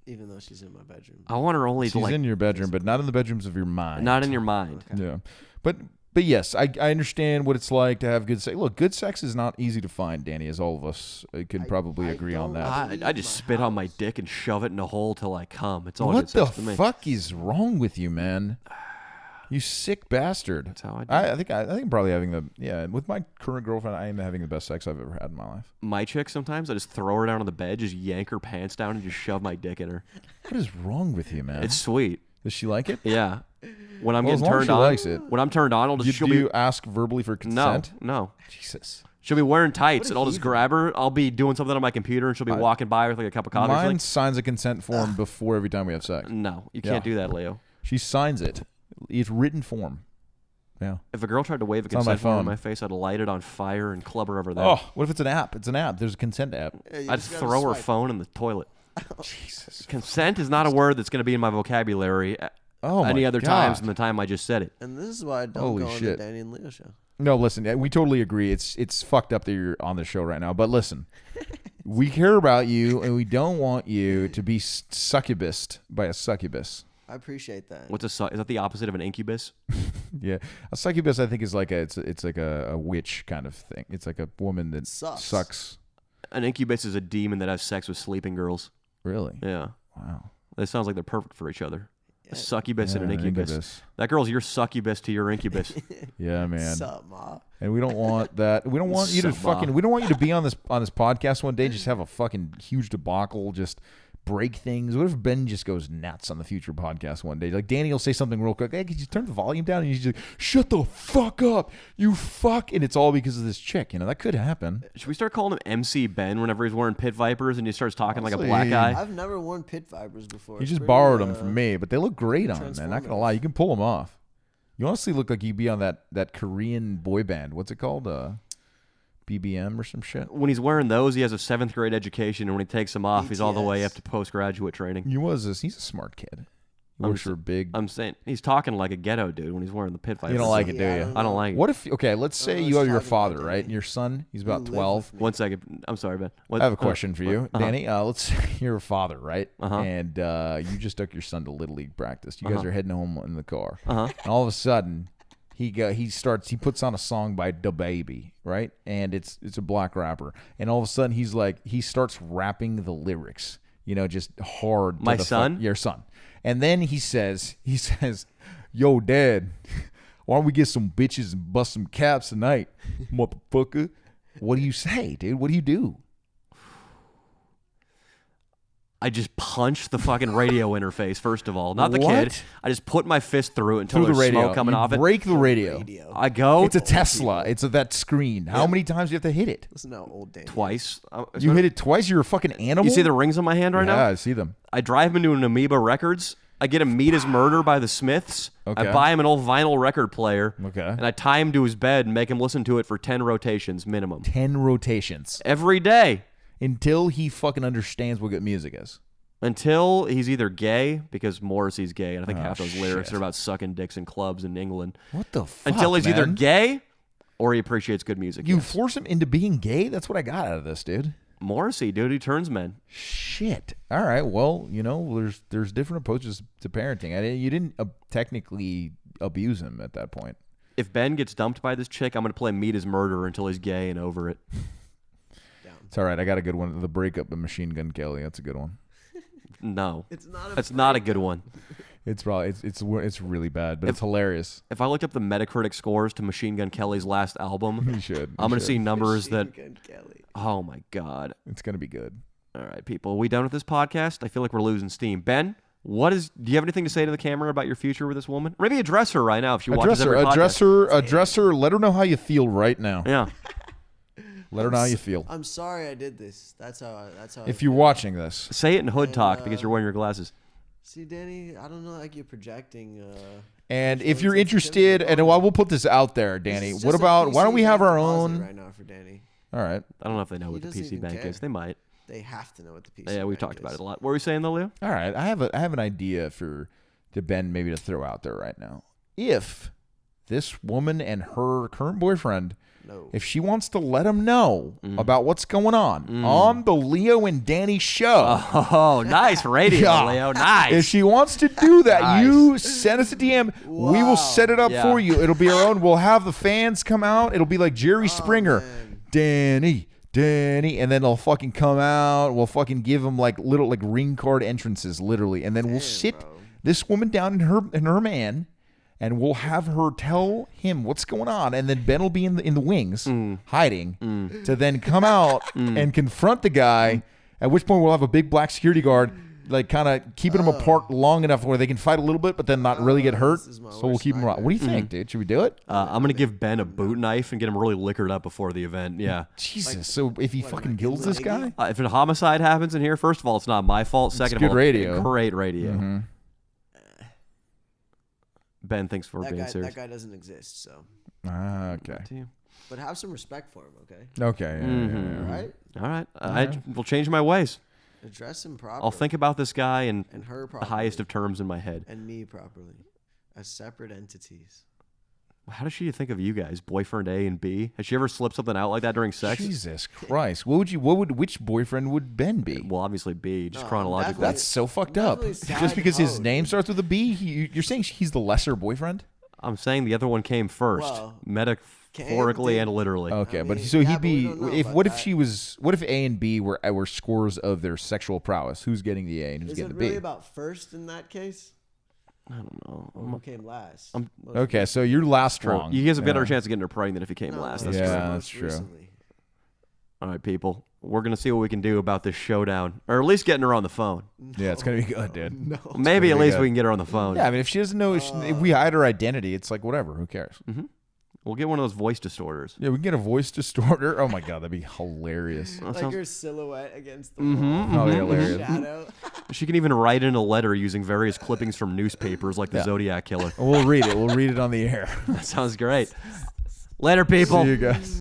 Even though she's in my bedroom. I want her only She's to like in your bedroom, but not in the bedrooms of your mind. not in your mind. Yeah. But yes, I understand what it's like to have good sex. Look, good sex is not easy to find, Danny, as all of us can probably agree on that. I just spit on my dick and shove it in a hole till I come. It's all What good the sex to me. fuck is wrong with you, man? You sick bastard. That's how I do. I think I'm probably having with my current girlfriend, I am having the best sex I've ever had in my life. My chick sometimes I just throw her down on the bed, just yank her pants down, and just shove my dick in her. What is wrong with you, man? It's sweet. Does she like it? Yeah. When I'm Well, as getting long as turned she on, likes it. when I'm turned on, I'll just Do you ask verbally for consent? no. Jesus. She'll be wearing tights, What a and I'll just heathen. grab her. I'll be doing something on my computer, and she'll be walking by with like a cup of coffee. She's Mine like, signs a consent form before every time we have sex. no, you Yeah. can't do that, Leo. She signs it. It's written form. Yeah. If a girl tried to wave a on my consent form in phone. my face, I'd light it on fire and club her over there. Oh, what if it's an app? It's an app. There's a consent app. Yeah, you I'd just gotta throw her swipe. phone in the toilet. Jesus. Consent is not a word that's going to be in my vocabulary Oh, any my other God. times than the time I just said it. And this is why I don't Holy go on shit. the Danny and Leo show. No, listen, we totally agree. It's fucked up that you're on the show right now. But listen, we care about you, and we don't want you to be succubused by a succubus. I appreciate that. Is that the opposite of an incubus? Yeah, a succubus I think is like it's like a witch kind of thing. It's like a woman that sucks. An incubus is a demon that has sex with sleeping girls. Really? Yeah. Wow. That sounds like they're perfect for each other. A Yeah. succubus and an incubus. incubus. That girl's your succubus to your incubus. Yeah, man. Sup, ma? And we don't want that. We don't want you to Sup, Ma? we don't want you to be on this podcast one day. Just have a fucking huge debacle. Just break things. What if Ben just goes nuts on the future podcast one day? Like Danny will say something real quick. Hey, could you turn the volume down? And he's just like, shut the fuck up, you fuck. And it's all because of this chick. You know, that could happen. Should we start calling him MC Ben whenever he's wearing pit vipers and he starts talking like a Honestly, black guy? I've never worn pit vipers before. He It's just pretty, borrowed them from me, but they look great on him, man. Not gonna transformative. lie, you can pull them off. You honestly look like you'd be on that Korean boy band. What's it called? BBM or some shit. When he's wearing those, he has a 7th grade education, and when he takes them off, he's all the way BTS. up to postgraduate training. He's a smart kid. He works for a big. I'm saying he's talking like a ghetto dude when he's wearing the pit vipers. You don't like it, do Yeah, you? I don't like it. What if? Okay, let's say know you what have he's your talking father, about, right? Danny. And your son, he's You about live 12. with me. 1 second. I'm sorry, Ben. What- I have a question for you, uh-huh. Danny. Let's say you're a father, right? Uh-huh. And you just took your son to Little League practice. You guys Uh-huh. are heading home in the car. Uh-huh. And all of a sudden, he puts on a song by Da Baby, right? And it's a black rapper. And all of a sudden, he starts rapping the lyrics, just hard. to My the son? your son. And then he says, yo, Dad, why don't we get some bitches and bust some caps tonight, motherfucker? What do you say, dude? What do you do? I just punch the fucking radio interface, first of all. Not the What? kid. I just put my fist through it until Through the there's radio. smoke coming You off it. break the radio. I go It's a Tesla. It's that screen. How many times do you have to hit it? Listen to how old Danny is. twice. You hit it twice? You're a fucking animal? You see the rings on my hand right Yeah, now? I see them. I drive him into an Amoeba Records. I get him Meet His Murder by the Smiths. Okay. I buy him an old vinyl record player. Okay. And I tie him to his bed and make him listen to it for 10 rotations minimum. 10 rotations. Every day. Until he fucking understands what good music is. Until he's either gay, because Morrissey's gay, and I think half those lyrics shit. are about sucking dicks in clubs in England. What the fuck, Until he's either man? gay or he appreciates good music. You yes. force him into being gay? That's what I got out of this, dude. Morrissey, dude, he turns men. Shit. All right. Well, there's different approaches to parenting. You didn't technically abuse him at that point. If Ben gets dumped by this chick, I'm going to play Meet His Murder until he's gay and over it. It's all right. I got a good one. The breakup of Machine Gun Kelly. That's a good one. No. It's not. That's not a good one. It's probably it's really bad, but it's hilarious. If I looked up the Metacritic scores to Machine Gun Kelly's last album, You should. I'm going to see numbers that, Machine Gun Kelly. oh my God. It's gonna be good. All right, people, are we done with this podcast? I feel like we're losing steam. Ben, do you have anything to say to the camera about your future with this woman? Maybe address her right now if she watches every podcast. Address her. Let her know how you feel right now. Yeah. Let her know how you feel. I'm sorry I did this. That's how. If you're watching this, Say it in hood talk because you're wearing your glasses. See, Danny, I don't know, like you're projecting. and if feelings you're interested, sensitivity and I will put this out there, This Danny. is What just a about why don't PC we have bank our deposit own? right now for Danny? All right. I don't know if they know what the doesn't PC even bank care. is. They might. They have to know what the PC. Yeah, we've bank talked about is. it a lot. What were we saying though, Leo? All right. I have an idea to Ben maybe to throw out there right now. If this woman and her current boyfriend, No. if she wants to let him know about what's going on the Leo and Danny show, Oh, nice radio, Yeah. Leo. Nice. if she wants to do that, Nice. you send us a DM. We will Wow. set it up Yeah. for you. It'll be our own. We'll have the fans come out. It'll be like Jerry Springer, man. Danny, and then they'll fucking come out. We'll fucking give them like little like ring card entrances, literally, and then we'll sit bro. this woman down and her man. And we'll have her tell him what's going on, and then Ben will be in the wings, hiding, to then come out and confront the guy. At which point we'll have a big black security guard, like kind of keeping them apart long enough where they can fight a little bit, but then not really get hurt. this is my So we'll worst keep them around. What do you think, dude? Should we do it? I'm going to give Ben a boot knife and get him really liquored up before the event. Yeah. Jesus. So if he fucking kills this guy, If a homicide happens in here, first of all, it's not my fault. Second good of all, radio. Great radio. Ben thinks we're being serious. That guy doesn't exist. So, okay, To you. but have some respect for him, okay? okay, All right. All right. I will change my ways. Address him properly. I'll think about this guy in and her the properly. highest of terms in my head. and me properly, as separate entities. How does she think of you guys, boyfriend A and B? Has she ever slipped something out like that during sex? Jesus Christ. Which boyfriend would Ben be? Well, obviously B, just No, chronologically. That's so fucked up. definitely Just because his side name mode. starts with a B, you're saying he's the lesser boyfriend? I'm saying the other one came first, Well, metaphorically did. and literally. Okay, I but mean, so yeah, he'd but we be don't know if about what if that. she was what if A and B were scores of their sexual prowess? Who's getting the A and who's Is getting it the B? really about first in that case? I don't know. Or who came last? Most Okay, so you're last Well, strong. you guys have a better Yeah. chance of getting her pregnant if he came No, last. no, That's Yeah, true. that's most true. recently. All right, people. We're going to see what we can do about this showdown, or at least getting her on the phone. Yeah, it's gonna be good, dude. No. Maybe at gonna be least good. we can get her on the phone. Yeah, I mean, if she doesn't know, if we hide her identity, it's like whatever. Who cares? We'll get one of those voice distorters. Yeah, we can get a voice distorter. Oh my god, that'd be hilarious. That Like sounds- your silhouette against the Oh, wall. yeah, hilarious. Shadow. She can even write in a letter using various clippings from newspapers like the Zodiac Killer. We'll read it. We'll read it on the air. That sounds great. Later, people. See you guys.